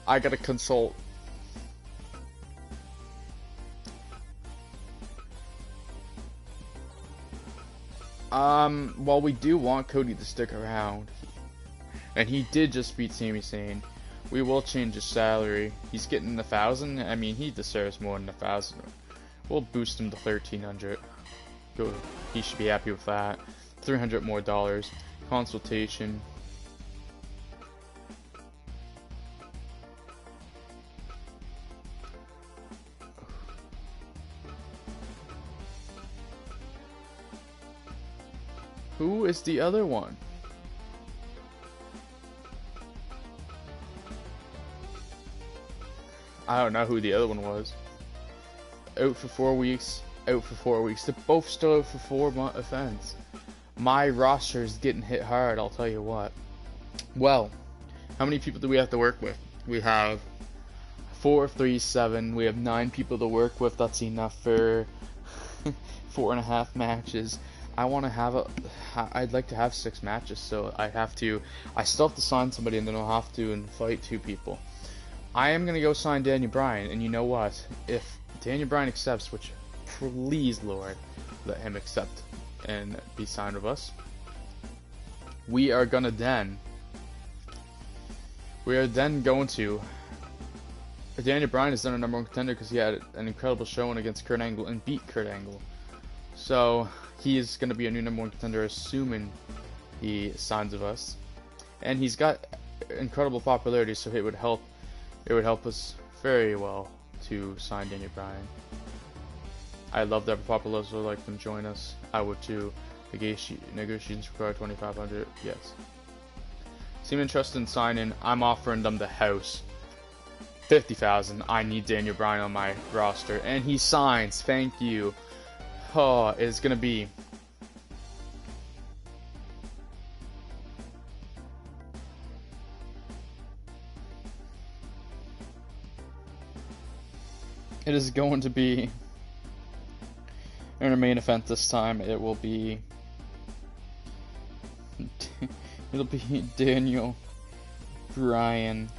I gotta consult. Well, we do want Cody to stick around. And he did just beat Sami Zayn. We will change his salary. He's getting 1,000. I mean, he deserves more than 1,000. We'll boost him to 1,300. Good. He should be happy with that. $300 more. Consultation. Who is the other one? I don't know who the other one was. Out for 4 weeks. Out for 4 weeks. They're both still out for 4 events. My roster is getting hit hard, I'll tell you what. Well, how many people do we have to work with? We have 4, 3, 7. We have 9 people to work with. That's enough for 4.5 matches. I'd like to have 6 matches, so I still have to sign somebody and then I'll have to fight 2 people. I am going to go sign Daniel Bryan, and you know what? If Daniel Bryan accepts, which please, Lord, let him accept and be signed with us, we are then going to... Daniel Bryan is then our number one contender because he had an incredible showing against Kurt Angle and beat Kurt Angle. So, he is going to be a new number one contender, assuming he signs with us. And he's got incredible popularity, so it would help us very well to sign Daniel Bryan. I love that Papalos would like them join us. I would too. Negotiations require 2,500. Yes. Seem interested in signing. I'm offering them the house. 50,000. I need Daniel Bryan on my roster, and he signs. Thank you. Oh, it's gonna be. It is going to be In our main event this time, it will be it'll be Daniel Bryan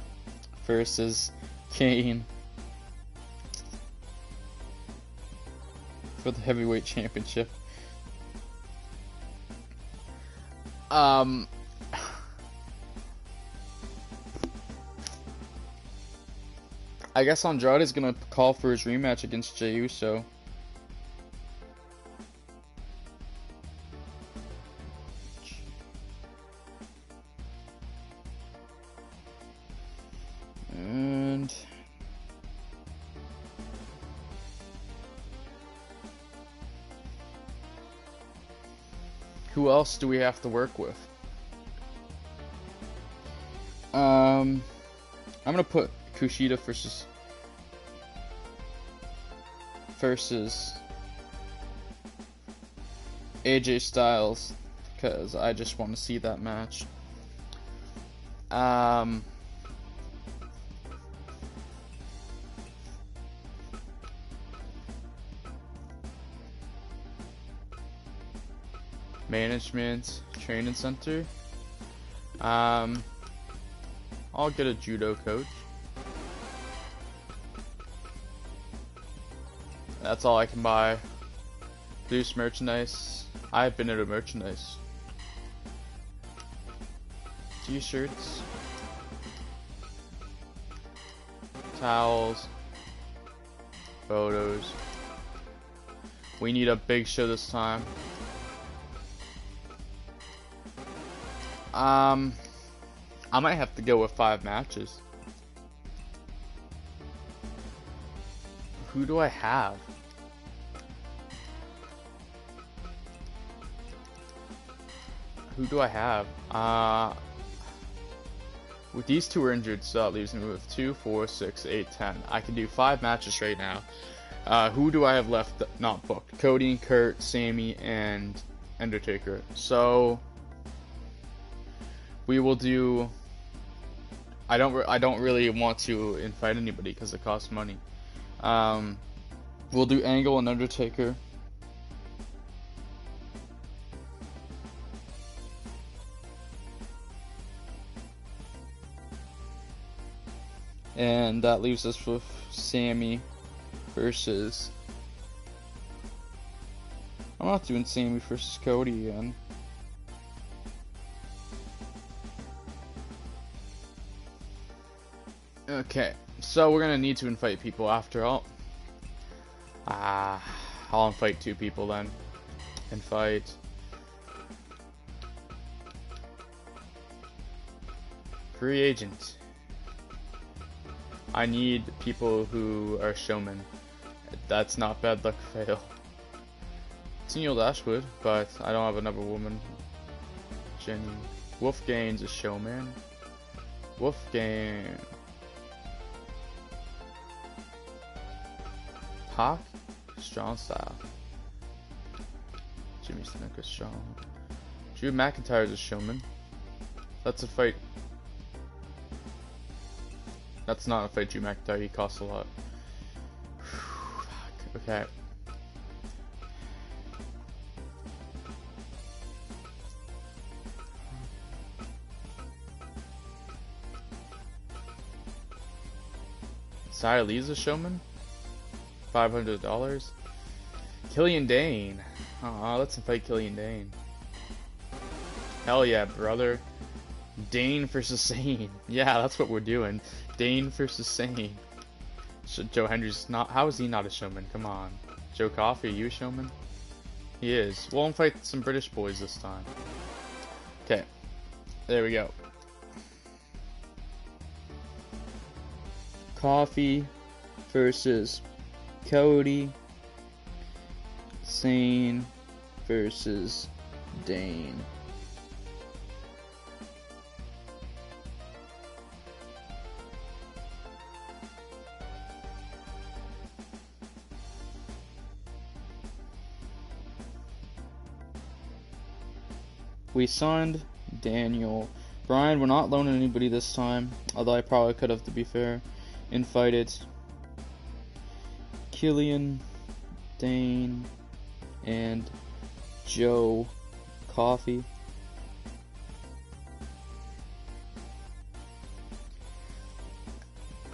versus Kane for the heavyweight championship. I guess Andrade is gonna call for his rematch against Jey Uso. And who else do we have to work with? I'm gonna put Kushida versus AJ Styles because I just want to see that match. Management training center. I'll get a judo coach. That's all I can buy. Loose merchandise. I've been into merchandise. T-shirts. Towels. Photos. We need a big show this time. I might have to go with 5 matches. Who do I have? Who do I have? With these 2 are injured, so that leaves me with 2, 4, 6, 8, 10. I can do 5 matches right now. Who do I have left not booked? Cody, Kurt, Sammy, and Undertaker. So we will do. I don't really want to invite anybody because it costs money. We'll do Angle and Undertaker. And that leaves us with Sammy versus. I'm not doing Sammy versus Cody again. Okay, so we're gonna need to invite people after all. I'll invite 2 people then. Invite. Free agent. I need people who are showmen. That's not bad luck fail. It's Neil Dashwood, but I don't have another woman. Jenny. Wolfgang's a showman. Wolfgang. Hawk? Strong style. Jimmy Snuka strong. Drew McIntyre's a showman. That's a fight. That's not a fight, Drew McIntyre. He costs a lot. Fuck. Okay. Xia Li's a showman? $500. Killian Dane. Aw, let's invite Killian Dane. Hell yeah, brother. Dane versus Sane. Yeah, that's what we're doing. Dane versus Sane. Joe Hendry's not. How is he not a showman? Come on. Joe Coffey, are you a showman? He is. We'll invite some British boys this time. Okay. There we go. Coffee versus Cody. Sane versus Dane. We signed Daniel Bryan. We're not loaning anybody this time, although I probably could have, to be fair. Invited Killian Dane and Joe Coffee.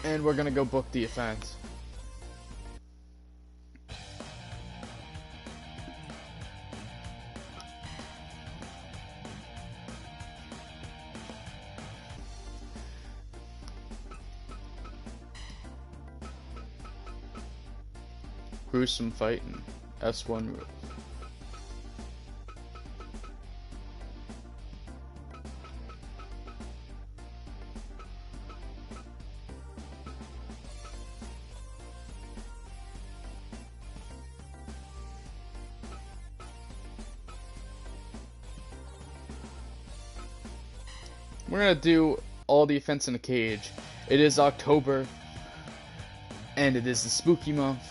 And we're gonna go book the offense. Gruesome fighting. S1 rules. We're gonna do all the offense in a cage. It is October, and it is the spooky month.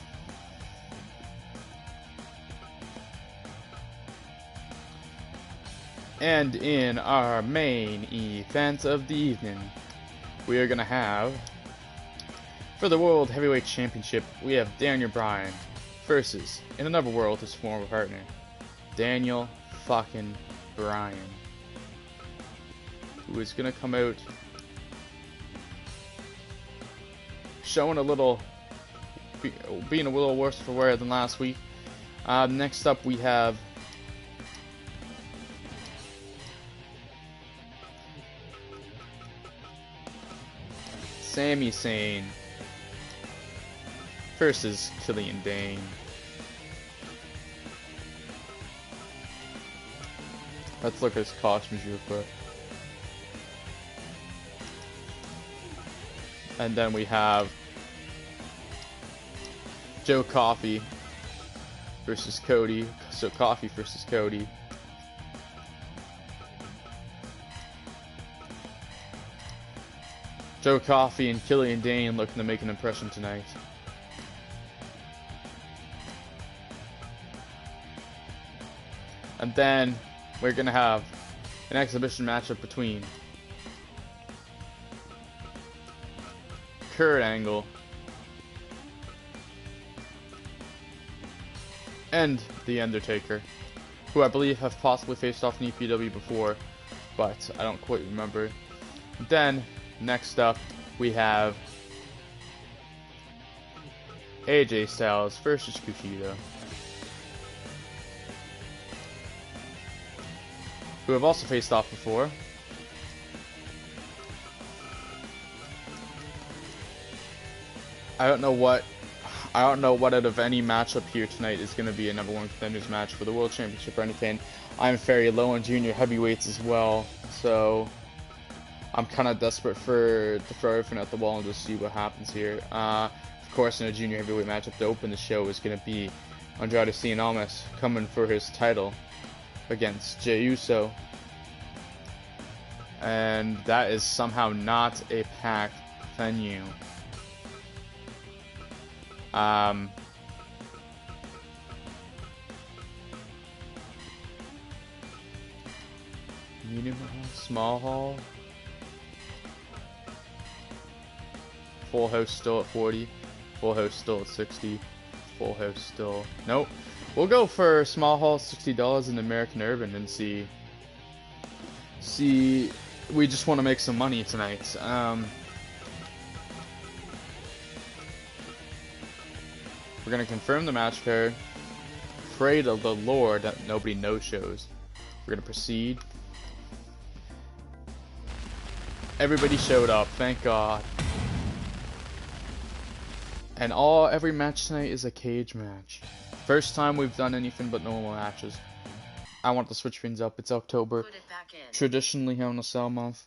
And in our main event of the evening, we are gonna have, for the World Heavyweight Championship, we have Daniel Bryan versus, in another world, his former partner, Daniel fucking Bryan, who is gonna come out showing a little, being a little worse for wear than last week. Next up we have Sami Zayn versus Killian Dane. Let's look at his costumes real quick. And then we have Joe Coffey versus Cody. So Coffey versus Cody. Joe Coffey and Killian Dane looking to make an impression tonight. And then we're gonna have an exhibition matchup between Kurt Angle and The Undertaker, who I believe have possibly faced off in EPW before, but I don't quite remember. Then, next up, we have AJ Styles versus Kushida, who have also faced off before. I don't know what out of any matchup here tonight is going to be a number one contenders match for the World Championship or anything. I'm very low on junior heavyweights as well, so I'm kind of desperate to throw everything at the wall and just see what happens here. Of course, in a junior heavyweight matchup to open the show is going to be Andrade Cien Almas coming for his title against Jey Uso, and that is somehow not a packed venue. Medium hall, small hall, full house still at 40, full house still at 60, full house still, nope. We'll go for small hall $60 in American Urban and see, we just want to make some money tonight. We're going to confirm the match card. Pray to the Lord that nobody no-shows. We're going to proceed. Everybody showed up, thank God. And every match tonight is a cage match. First time we've done anything but normal matches. I want to switch things up. It's October. Put it back in. Traditionally Hell in a Cell month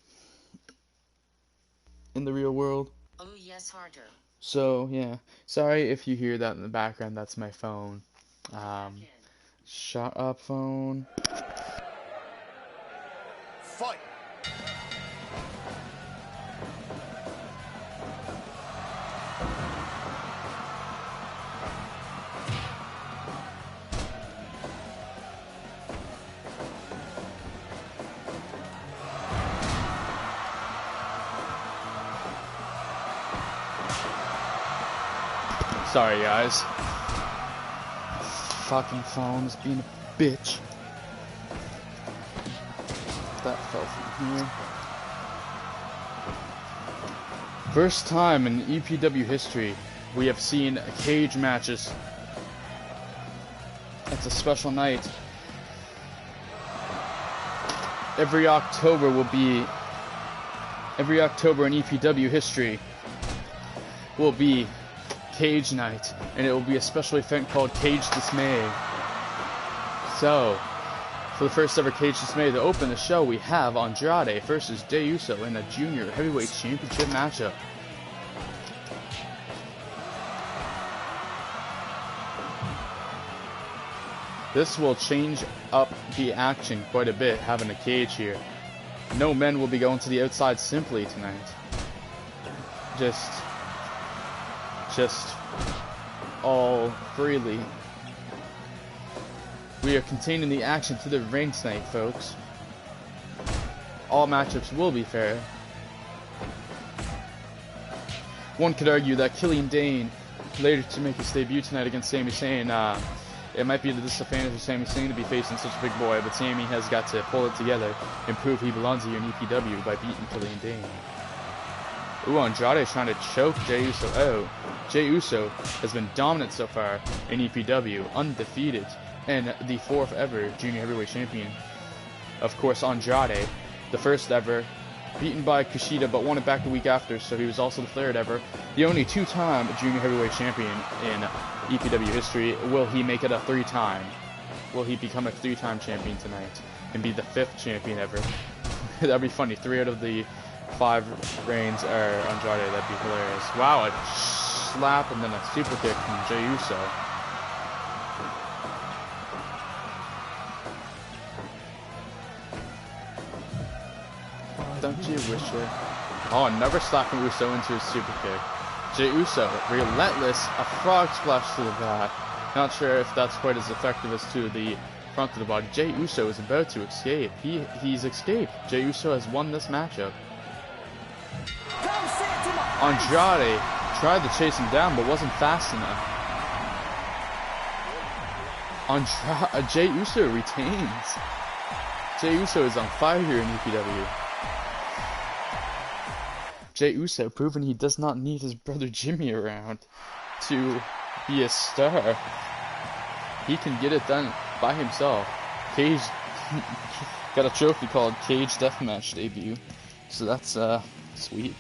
in the real world. Oh yes, harder. So, yeah. Sorry if you hear that in the background. That's my phone. Shut up, phone. Fight. Sorry, guys. fucking phone's being a bitch. That fell from here. First time in EPW history we have seen cage matches. It's a special night. Every October in EPW history will be Cage Night, and it will be a special event called Cage Dismay. So, for the first ever Cage Dismay to open the show, we have Andrade versus Jey Uso in a Junior Heavyweight Championship matchup. This will change up the action quite a bit, having a cage here. No men will be going to the outside simply tonight. Just all freely. We are containing the action to the ring tonight, folks. All matchups will be fair. One could argue that Killian Dane, later to make his debut tonight against Sami Zayn, it might be the disadvantage of Sami Zayn to be facing such a big boy, but Sami has got to pull it together and prove he belongs here in EPW by beating Killian Dane. Ooh, Andrade trying to choke Jey Uso out. Jey Uso has been dominant so far in EPW, undefeated, and the 4th ever Junior Heavyweight Champion. Of course, Andrade, the 1st ever, beaten by Kushida, but won it back the week after, so he was also the 3rd ever. The only 2-time Junior Heavyweight Champion in EPW history. Will he make it a 3-time? Will he become a 3-time champion tonight and be the 5th champion ever? That'd be funny. 3 out of the 5 reigns are Andrade. That'd be hilarious. Wow, a slap and then a super kick from Jey Uso. Don't you wish it? Oh, another slap from Uso into a super kick. Jey Uso, relentless, a frog splash to the back. Not sure if that's quite as effective as to the front of the body. Jey Uso is about to escape. He's escaped. Jey Uso has won this matchup. Andrade tried to chase him down, but wasn't fast enough. Jey Uso retains. Jey Uso is on fire here in EPW. Jey Uso proving he does not need his brother Jimmy around to be a star. He can get it done by himself. Cage got a trophy called Cage Deathmatch debut, so that's sweet.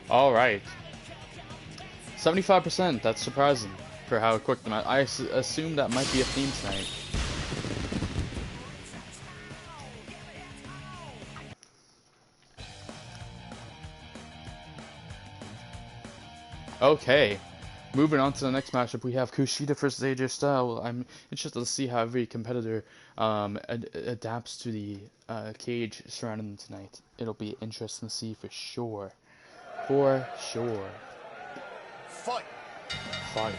All right, 75%. That's surprising for how quick the match. I assume that might be a theme tonight. Okay, moving on to the next matchup, we have Kushida versus AJ Styles. I'm interested to see how every competitor adapts to the cage surrounding them tonight. It'll be interesting to see for sure. For sure. Fight. Fight.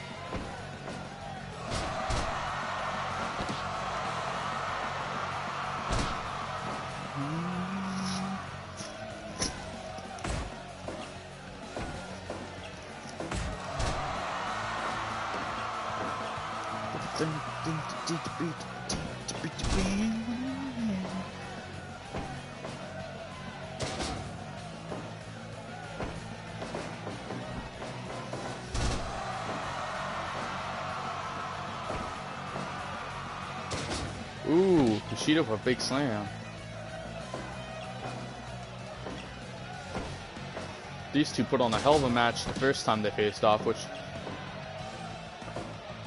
Ooh, Kushida for a big slam. These two put on a hell of a match the first time they faced off, which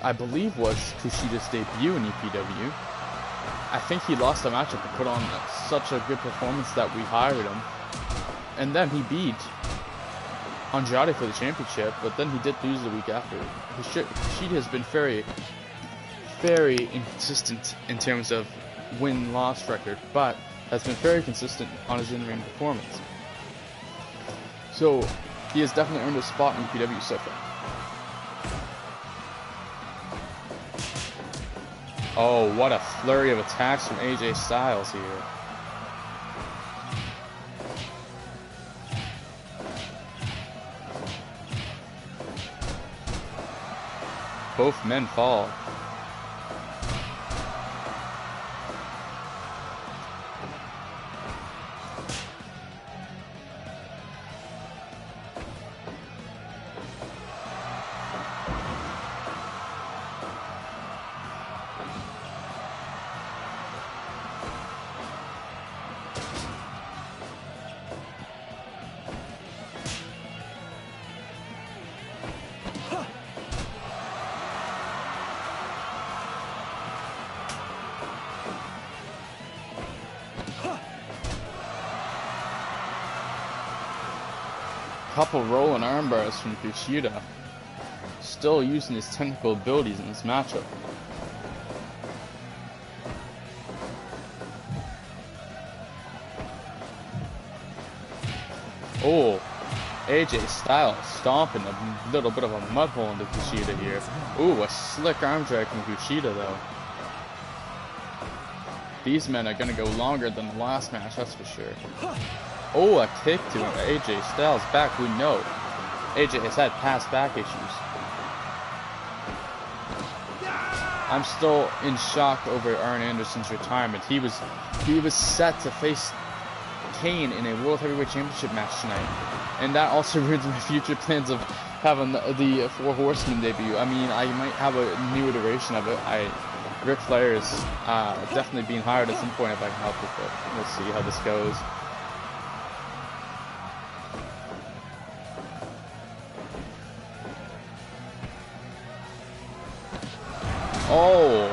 I believe was Kushida's debut in EPW. I think he lost the matchup and put on such a good performance that we hired him. And then he beat Andrade for the championship, but then he did lose the week after. Kushida has been very very inconsistent in terms of win-loss record, but has been very consistent on his in-ring performance. So he has definitely earned a spot in PW so far. Oh, what a flurry of attacks from AJ Styles here. Both men fall. Couple rolling arm bars from Kushida. Still using his technical abilities in this matchup. Oh, AJ Styles stomping a little bit of a mud hole into Kushida here. Ooh, a slick arm drag from Kushida though. These men are gonna go longer than the last match, that's for sure. Oh, a kick to AJ Styles back. We know AJ has had past back issues. I'm still in shock over Arn Anderson's retirement. He was set to face Kane in a World Heavyweight Championship match tonight, and that also ruins my future plans of having the Four Horsemen debut. I mean, I might have a new iteration of it. Ric Flair is definitely being hired at some point if I can help with it. We'll see how this goes. Oh,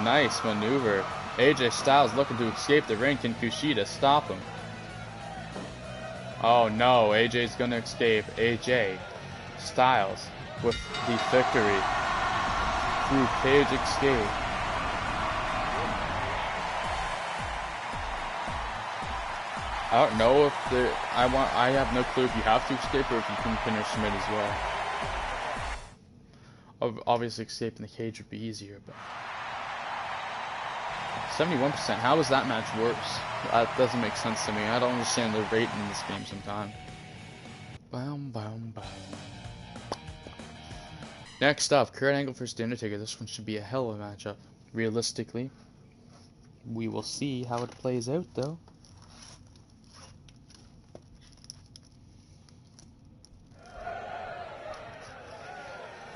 nice maneuver. AJ Styles looking to escape the ring. Can Kushida stop him? Oh no, AJ's gonna escape. AJ Styles with the victory through cage escape. I don't know if I have no clue if you have to escape or if you can pin or submit as well. Obviously escaping the cage would be easier, but 71%. How is that match worse? That doesn't make sense to me. I don't understand the rating in this game sometimes. Bam, bam, bam. Next up, Kurt Angle vs. The Undertaker. This one should be a hell of a matchup. Realistically, we will see how it plays out, though.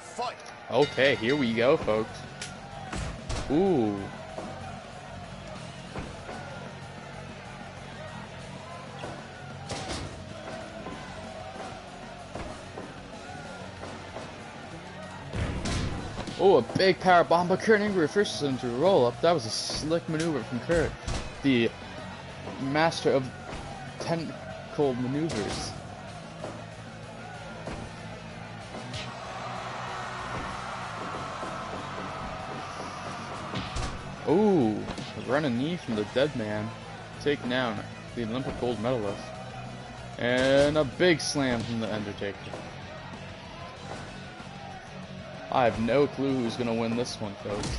Fight. Okay, here we go, folks. Ooh. Oh, a big power bomb, but Kurt Angle reverses into a roll up. That was a slick maneuver from Kurt, the master of technical maneuvers. Ooh, a running knee from the dead man, taking down the Olympic gold medalist, and a big slam from the Undertaker. I have no clue who's going to win this one, folks.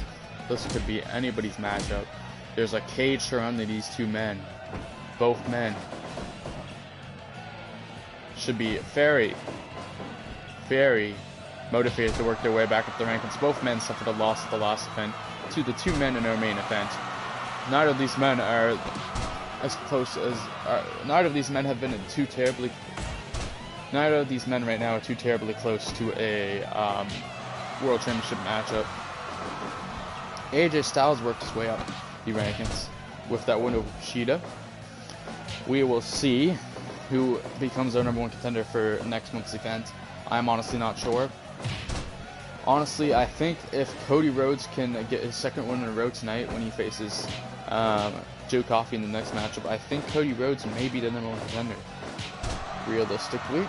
This could be anybody's matchup. There's a cage surrounding these two men. Both men should be very, very motivated to work their way back up the rankings. Both men suffered a loss at the last event to the two men in our main event. Neither of these men are as close as... neither of these men have been too terribly... Neither of these men right now are too terribly close to a... World Championship matchup. AJ Styles worked his way up the rankings with that win over Kushida. We will see who becomes our #1 contender for next month's event. I'm honestly not sure. Honestly, I think if Cody Rhodes can get his second win in a row tonight when he faces Joe Coffey in the next matchup, I think Cody Rhodes may be the #1 contender. Realistically.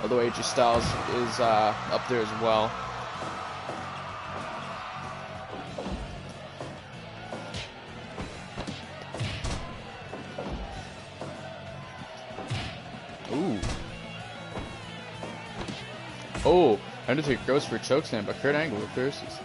Although AJ Styles is up there as well. Oh, Undertaker goes for a chokeslam, but Kurt Angle reverses.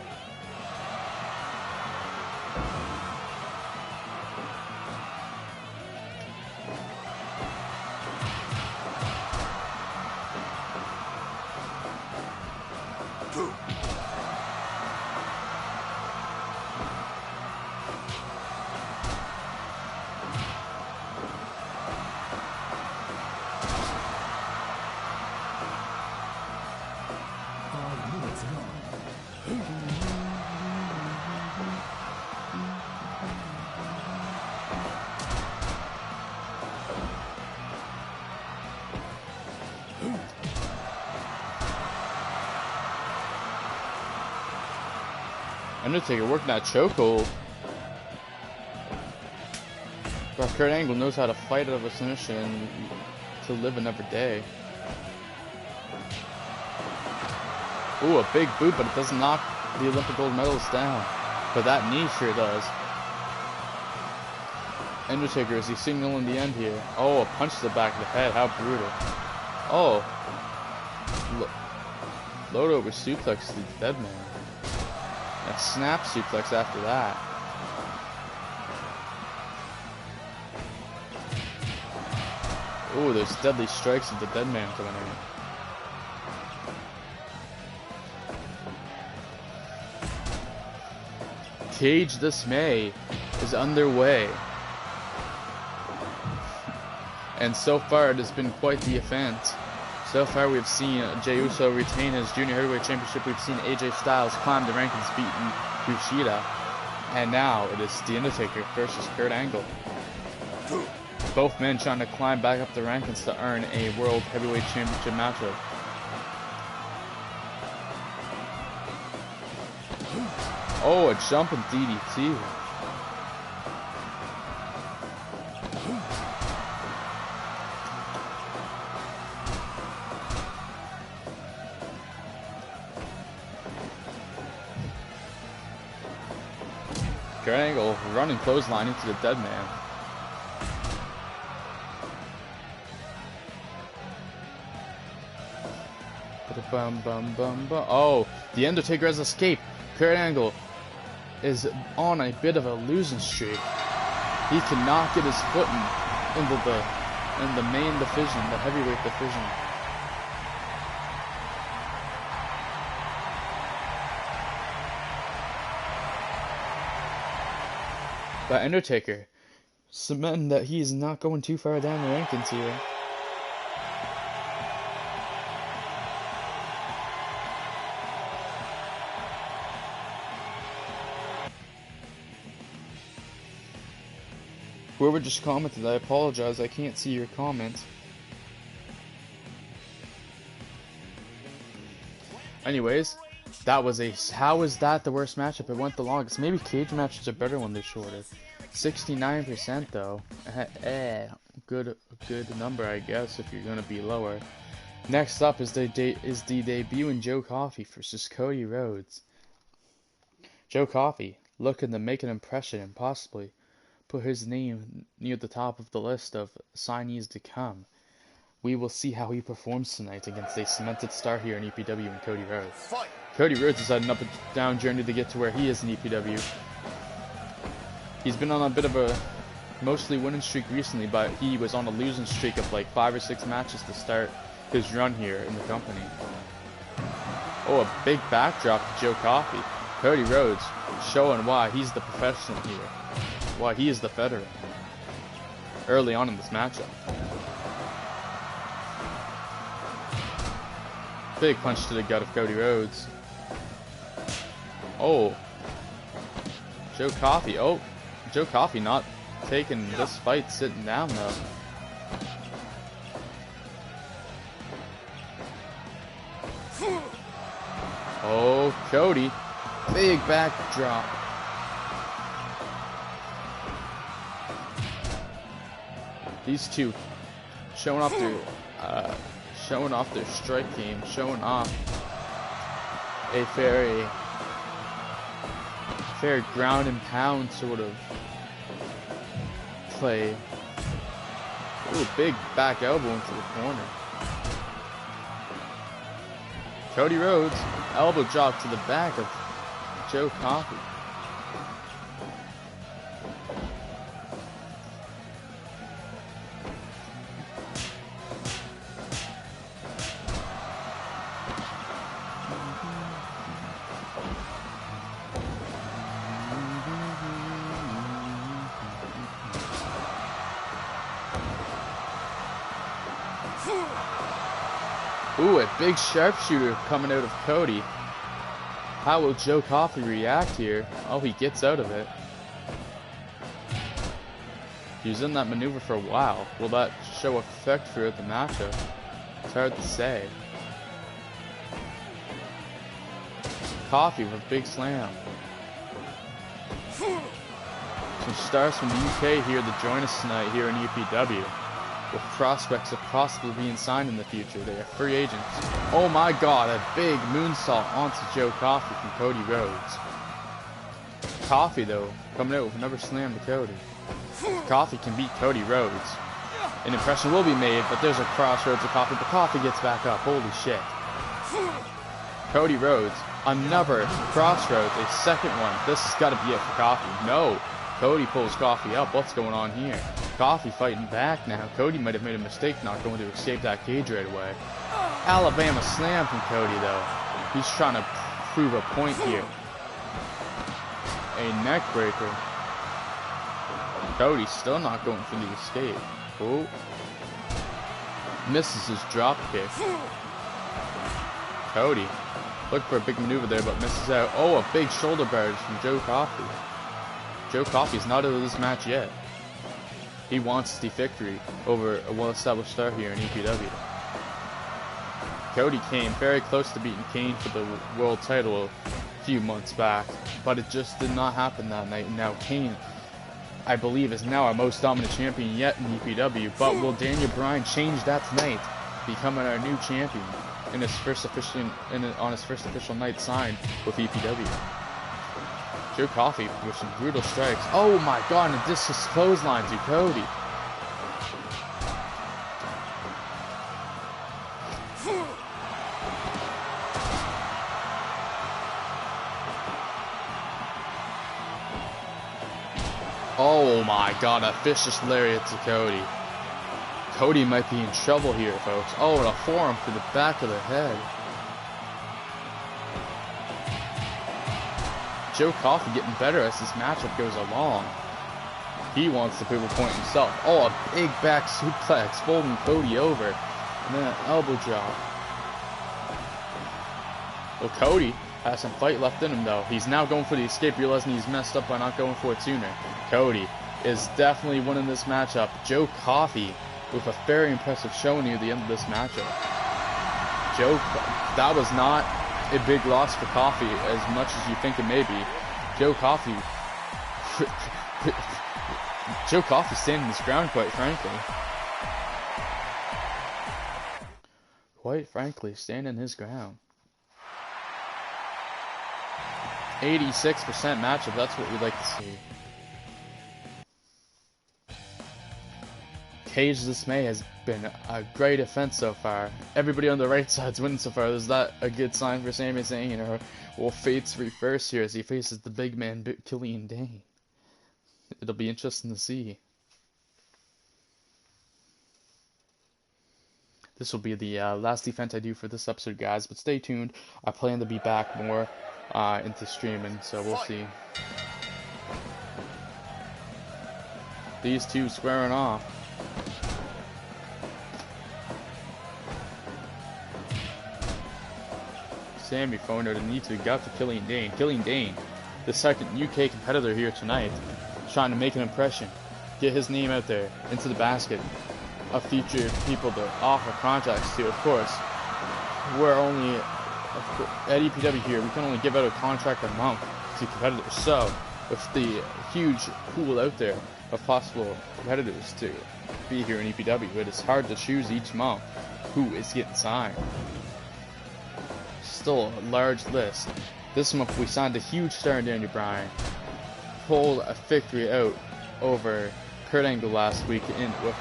Undertaker working that chokehold. But Kurt Angle knows how to fight out of a submission to live another day. Ooh, a big boot, but it doesn't knock the Olympic gold medalist down. But that knee sure does. Undertaker, is he signaling the end here? Oh, a punch to the back of the head. How brutal. Oh. Load over suplex to the dead man. A snap suplex after that. Ooh, there's deadly strikes of the dead man coming in. Cage Dismay is underway. And so far it has been quite the event. So far we've seen Jey Uso retain his Junior Heavyweight Championship. We've seen AJ Styles climb the rankings, beating Kushida. And now it is The Undertaker versus Kurt Angle. Both men trying to climb back up the rankings to earn a World Heavyweight Championship matchup. Oh, a jumping DDT. Kurt Angle running clothesline into the dead man. Bum, bum, bum, bum. Oh, The Undertaker has escaped. Kurt Angle is on a bit of a losing streak. He cannot get his foot in the main division, the heavyweight division. But Undertaker, cementing that he is not going too far down the rankings here. Whoever just commented, I apologize, I can't see your comment. Anyways, that was how is that the worst matchup? It went the longest. Maybe cage matches are better when they're shorter. 69% though. Good number, I guess, if you're gonna be lower. Next up is the debut in Joe Coffey versus Cody Rhodes. Joe Coffey looking to make an impression and possibly put his name near the top of the list of signees to come. We will see how he performs tonight against a cemented star here in EPW and Cody Rhodes. Fight. Cody Rhodes has had an up and down journey to get to where he is in EPW. He's been on a bit of a mostly winning streak recently, but he was on a losing streak of like 5 or 6 matches to start his run here in the company. Oh, a big backdrop to Joe Coffey. Cody Rhodes showing why he's the professional here. Why he is the veteran early on in this matchup. Big punch to the gut of Cody Rhodes. Oh. Joe Coffey. Oh. Joe Coffey not taking this fight sitting down though. Oh, Cody. Big backdrop. These two showing off their strike game, showing off a fair ground and pound sort of play. Ooh, big back elbow into the corner. Cody Rhodes, elbow drop to the back of Joe Coffey. Ooh, a big sharpshooter coming out of Cody. How will Joe Coffey react here? Oh, he gets out of it. He was in that maneuver for a while. Will that show effect throughout the matchup? It's hard to say. Coffey with a big slam. Some stars from the UK here to join us tonight here in EPW, with prospects of possibly being signed in the future. They are free agents. Oh my god, a big moonsault onto Joe Coffey from Cody Rhodes. Coffey, though, coming out with another slam to Cody. Coffey can beat Cody Rhodes. An impression will be made, but there's a crossroads of Coffey, but Coffey gets back up. Holy shit. Cody Rhodes, another crossroads, a second one. This has got to be it for Coffey. No. Cody pulls Coffey up. What's going on here? Coffey fighting back now. Cody might have made a mistake not going to escape that cage right away. Alabama slam from Cody, though. He's trying to prove a point here. A neck breaker. Cody still not going for the escape. Oh. Misses his drop kick. Cody. Look for a big maneuver there, but misses out. Oh, a big shoulder barrage from Joe Coffey. Joe Coffey's not out of this match yet. He wants the victory over a well-established star here in EPW. Cody came very close to beating Kane for the world title a few months back, but it just did not happen that night. Now Kane, I believe, is now our most dominant champion yet in EPW, but will Daniel Bryan change that tonight, becoming our new champion in his first on his first official night signed with EPW? Joe Coffey with some brutal strikes. Oh my god, and a discus clothesline to Cody. Oh my god, a vicious lariat to Cody. Cody might be in trouble here, folks. Oh, and a forearm to the back of the head. Joe Coffey getting better as this matchup goes along. He wants to prove a point himself. Oh, a big back suplex, folding Cody over. And then an elbow drop. Well, Cody has some fight left in him, though. He's now going for the escape, realizing he's messed up by not going for it sooner. Cody is definitely winning this matchup. Joe Coffey with a very impressive show near the end of this matchup. That was not a big loss for Coffey as much as you think it may be. Joe Coffey standing his ground, quite frankly. Quite frankly, standing his ground. 86% matchup, that's what we'd like to see. Cage Dismay has been a great offense so far. Everybody on the right side's winning so far. Is that a good sign for Sami Zayn, or will fates reverse here as he faces the big man, Killian Dane? It'll be interesting to see. This will be the last defense I do for this episode, guys, but stay tuned. I plan to be back more into streaming, so we'll see. These two squaring off. Sami throwing out a knee to the gut to Killian Dane. Killian Dane, the second UK competitor here tonight, trying to make an impression, get his name out there into the basket of future people to offer contracts to. Of course, we're only at EPW here. We can only give out a contract a month to competitors. So, with the huge pool out there of possible competitors to be here in EPW, it is hard to choose each month who is getting signed. Still a large list. This month we signed a huge star in Daniel Bryan, pulled a victory out over Kurt Angle last week with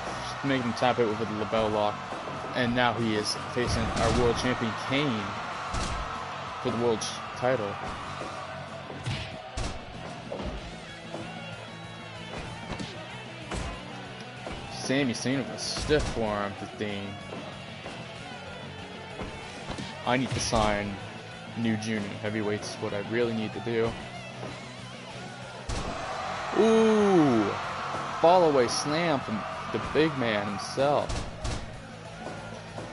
making him tap out with a label lock, and now he is facing our world champion Kane for the world title. Sami Zayn with a stiff forearm to Dane. I need to sign new junior heavyweights, what I really need to do. Ooh! Fall away slam from the big man himself.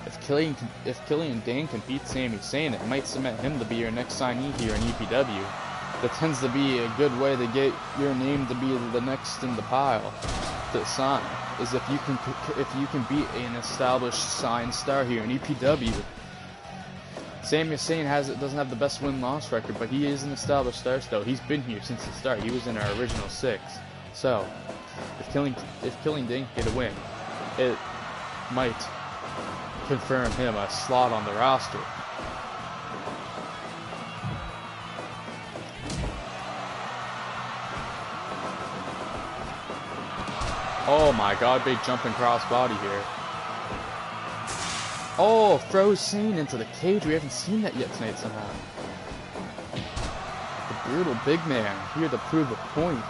If Killian Dane can beat Sami Zayn, it might cement him to be your next signee here in EPW. That tends to be a good way to get your name to be the next in the pile to sign. Is if you can beat an established signed star here in EPW. Sami Zayn doesn't have the best win-loss record, but he is an established star still. He's been here since the start. He was in our original 6. So, if Killian Dane can get a win, it might confirm him a slot on the roster. Oh my god, big jumping cross body here. Oh, throws Zayn into the cage. We haven't seen that yet tonight somehow. The brutal big man here to prove a point.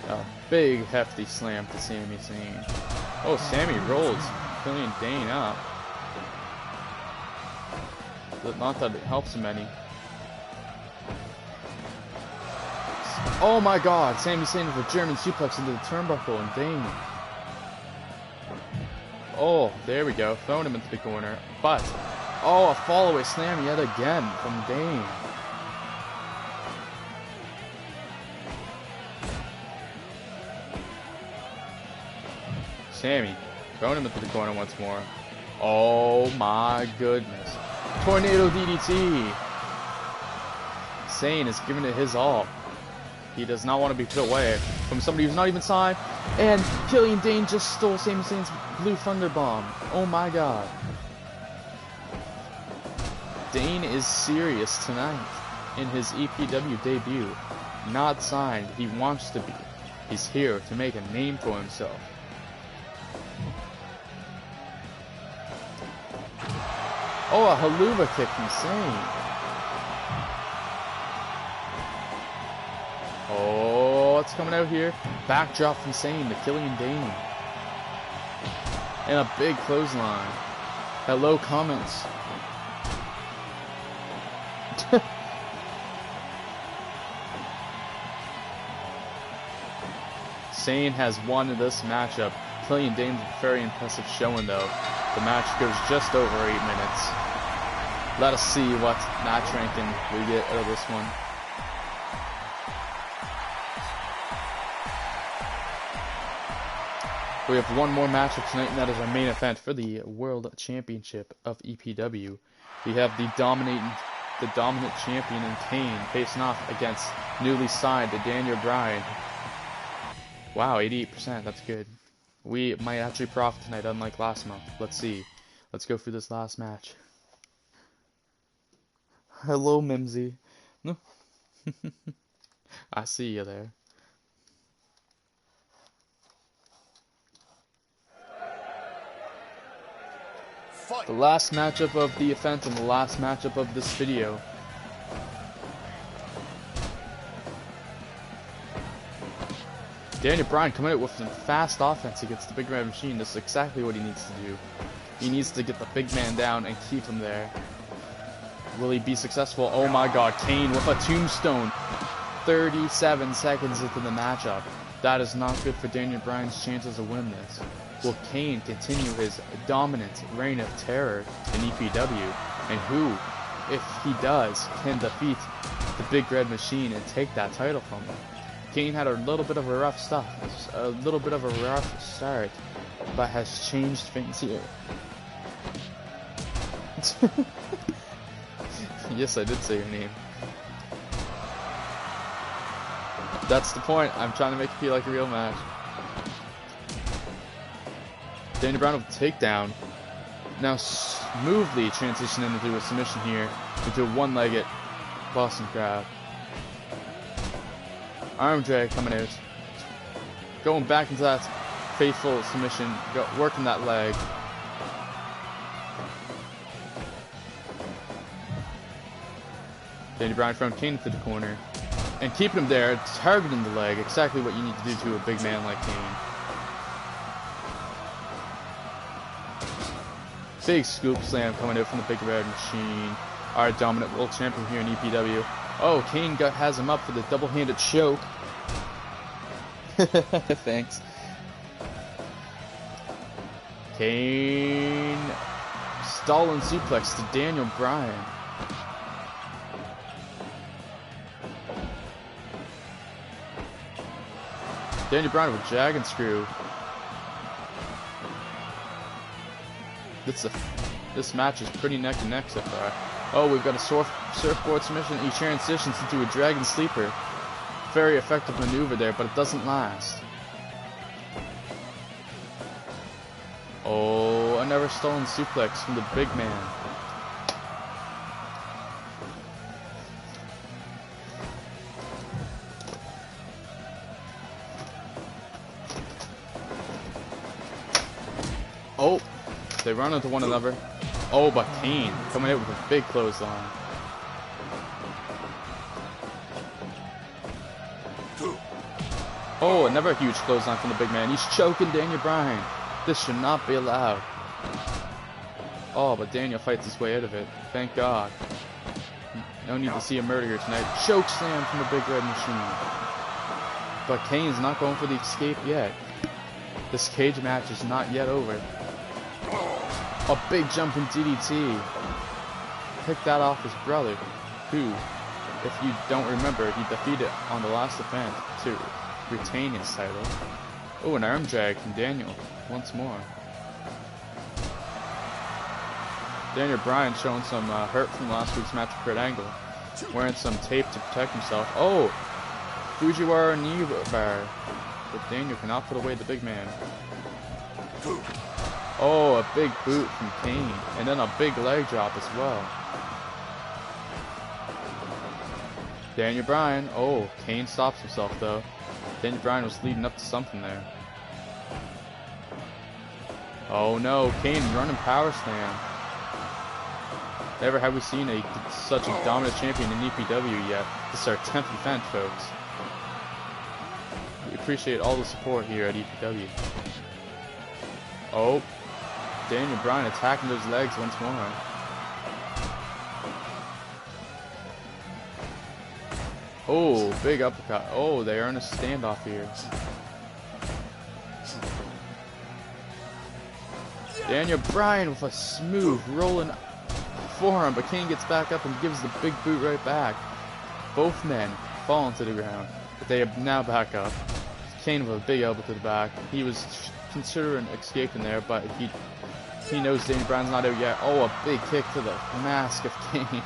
A big hefty slam to Sami Zayn. Oh, Sami rolls Killian Dane up. Not that it helps him any. Oh my god, Sami Zayn with a German suplex into the turnbuckle and Dane. Oh, there we go, throwing him into the corner. But, oh, a fall-away slam yet again from Dane. Sami, throwing him into the corner once more. Oh my goodness. Tornado DDT. Zayn is giving it his all. He does not want to be put away from somebody who's not even signed. And Killian Dane just stole Sami Zayn's Blue Thunder Bomb. Oh my god. Dane is serious tonight in his EPW debut. Not signed. He wants to be. He's here to make a name for himself. Oh, a haluva kick from Zayn. Oh, what's coming out here? Backdrop from Zayn to Killian Dane. And a big clothesline. Hello, comments. Zayn has won this matchup. Killian Dane's a very impressive showing though. The match goes just over 8 minutes. Let us see what match ranking we get out of this one. We have one more matchup tonight, and that is our main event for the World Championship of EPW. We have the dominant champion in Kane facing off against newly signed Daniel Bryan. Wow, 88%, that's good. We might actually profit tonight, unlike last month. Let's see. Let's go through this last match. Hello, Mimsy. I see you there. Fight. The last matchup of the event and the last matchup of this video. Daniel Bryan coming out with some fast offense against the Big Red Machine. This is exactly what he needs to do. He needs to get the big man down and keep him there. Will he be successful? Oh my god, Kane with a tombstone. 37 seconds into the matchup. That is not good for Daniel Bryan's chances of winning this. Will Kane continue his dominant reign of terror in EPW? And who, if he does, can defeat the Big Red Machine and take that title from him? Kane had a little bit of a rough start, but has changed things here. Yes, I did say your name. That's the point. I'm trying to make it feel like a real match. Daniel Bryan with a takedown. Now smoothly transitioning into a submission here, into a one-legged Boston Crab. Arm drag coming out. Going back into that faithful submission, working that leg. Daniel Bryan from Kane into the corner. And keeping him there, targeting the leg, exactly what you need to do to a big man like Kane. Big scoop slam coming out from the Big Red Machine. Our dominant world champion here in EPW. Oh, Kane has him up for the double-handed choke. Thanks. Kane stalling suplex to Daniel Bryan. Daniel Bryan with Dragon Screw. This match is pretty neck and neck so far. Oh, we've got a surfboard submission. He transitions into a Dragon Sleeper. Very effective maneuver there, but it doesn't last. Oh, another stolen suplex from the big man. Oh, they run into one another. Oh, but Kane coming out with a big clothesline. Oh, another huge clothesline from the big man. He's choking Daniel Bryan. This should not be allowed. Oh, but Daniel fights his way out of it. Thank God. No need to see a murder here tonight. Choke slam from the Big Red Machine. But Kane's not going for the escape yet. This cage match is not yet over. A big jumping DDT. Picked that off his brother, who, if you don't remember, he defeated on the last event to retain his title. Oh, an arm drag from Daniel once more. Daniel Bryan showing some hurt from last week's match with Kurt Angle. Wearing some tape to protect himself. Oh, Fujiwara knee bar. But Daniel cannot put away the big man. Oh, a big boot from Kane. And then a big leg drop as well. Daniel Bryan. Oh, Kane stops himself though. Daniel Bryan was leading up to something there. Oh no, Kane running power slam. Never have we seen such a dominant champion in EPW yet. This is our 10th event, folks. We appreciate all the support here at EPW. Oh, Daniel Bryan attacking those legs once more. Oh, big uppercut. Oh, they are in a standoff here. Daniel Bryan with a smooth rolling forearm, but Kane gets back up and gives the big boot right back. Both men fall into the ground, but they are now back up. Kane with a big elbow to the back. He was considering escaping there, but he knows Daniel Bryan's not out yet. Oh, a big kick to the mask of Kane.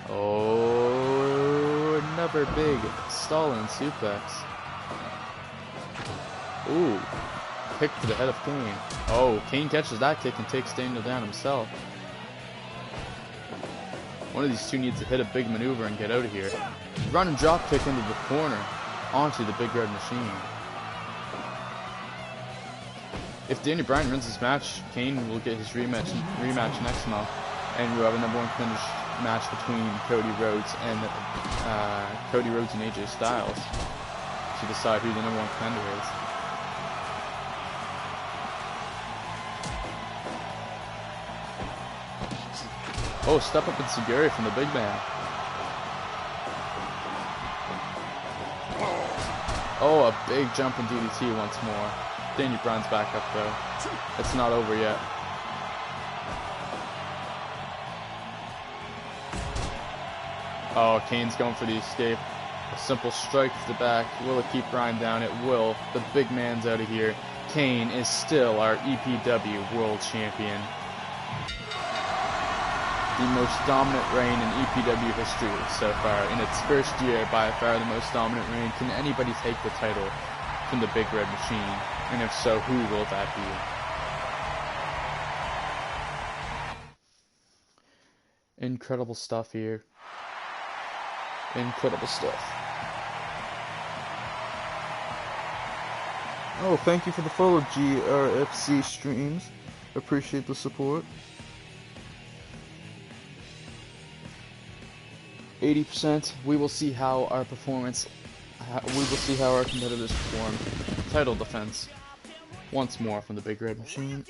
Oh, another big stalling suplex. Ooh, kick to the head of Kane. Oh, Kane catches that kick and takes Daniel down himself. One of these two needs to hit a big maneuver and get out of here. Run and drop kick into the corner onto the Big Red Machine. If Daniel Bryan wins this match, Kane will get his rematch next month, and we'll have a #1 finish match between Cody Rhodes and AJ Styles to decide who the #1 contender is. Oh, step up in Seguri from the big man. Oh, a big jumping DDT once more. Daniel Bryan's back up though. It's not over yet. Oh, Kane's going for the escape. A simple strike to the back. Will it keep Bryan down? It will. The big man's out of here. Kane is still our EPW World Champion. The most dominant reign in EPW history so far. In its first year, by far the most dominant reign. Can anybody take the title from the Big Red Machine? And if so, who will that be? Incredible stuff here. Incredible stuff. Oh, thank you for the follow, GRFC Streams. Appreciate the support. 80%. We will see how our performance. We will see how our competitors perform. Title defense. Once more from the Big Red Machine.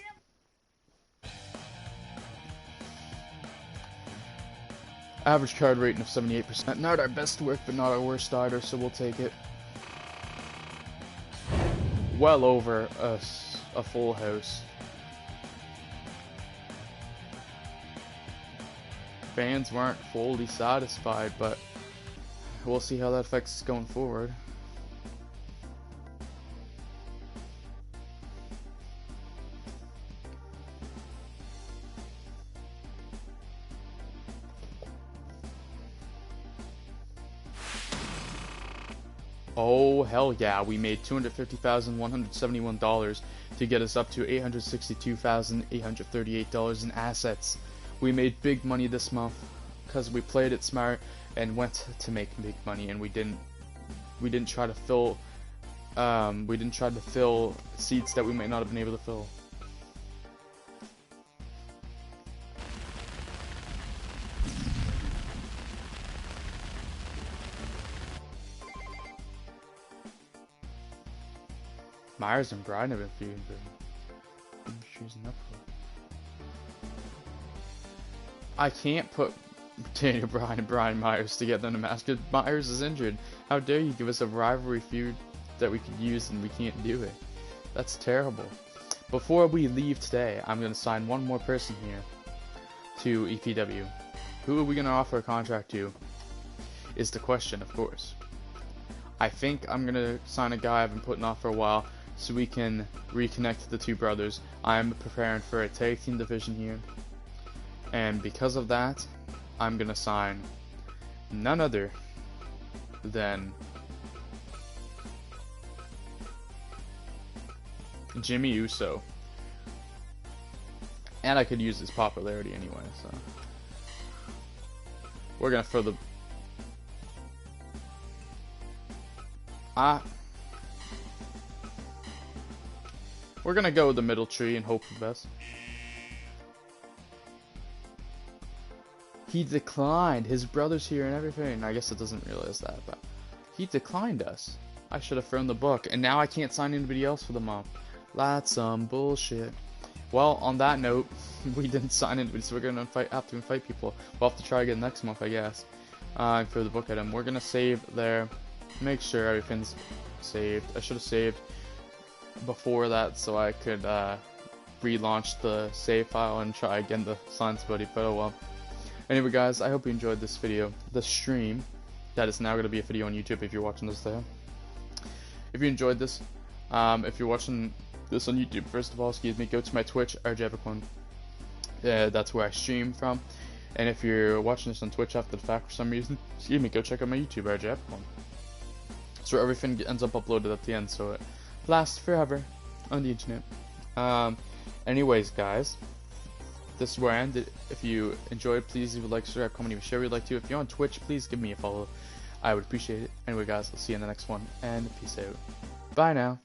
Average card rating of 78%. Not our best work, but not our worst starter, so we'll take it. Well over a full house. Fans weren't fully satisfied, but we'll see how that affects us going forward. Oh, hell yeah, we made $250,171 to get us up to $862,838 in assets. We made big money this month because we played it smart and went to make big money, and we didn't try to fill seats that we might not have been able to fill. Myers and Bryan have been feuding, but I'm choosing up for. I can't put Daniel Bryan and Brian Myers together in a match because Myers is injured. How dare you give us a rivalry feud that we could use and we can't do it? That's terrible. Before we leave today, I'm going to sign one more person here to EPW. Who are we going to offer a contract to is the question, of course. I think I'm going to sign a guy I've been putting off for a while so we can reconnect the two brothers. I'm preparing for a tag team division here. And because of that, I'm going to sign none other than Jimmy Uso. And I could use his popularity anyway, so. We're going to throw the... We're going to go with the middle tree and hope for the best. He declined. His brother's here and everything. I guess it doesn't realize that, but he declined us. I should have thrown the book, and now I can't sign anybody else for the month. That's some bullshit. Well, on that note, we didn't sign anybody, so we're gonna have to invite people. We'll have to try again next month, I guess. For the book item, we're gonna save there. Make sure everything's saved. I should have saved before that so I could relaunch the save file and try again to sign somebody, but oh well. Anyway guys, I hope you enjoyed this video, the stream, that is now going to be a video on YouTube if you're watching this there. If you enjoyed this, if you're watching this on YouTube, first of all, excuse me, go to my Twitch, RJEpic1. That's where I stream from. And if you're watching this on Twitch after the fact for some reason, excuse me, go check out my YouTube, RJEpic1. So everything ends up uploaded at the end, so it lasts forever on the internet. Anyways guys, this is where I ended. If you enjoyed, please leave a like, subscribe, comment, even share if you'd like to. If you're on Twitch, please give me a follow. I would appreciate it. Anyway guys, I'll see you in the next one, and peace out. Bye now.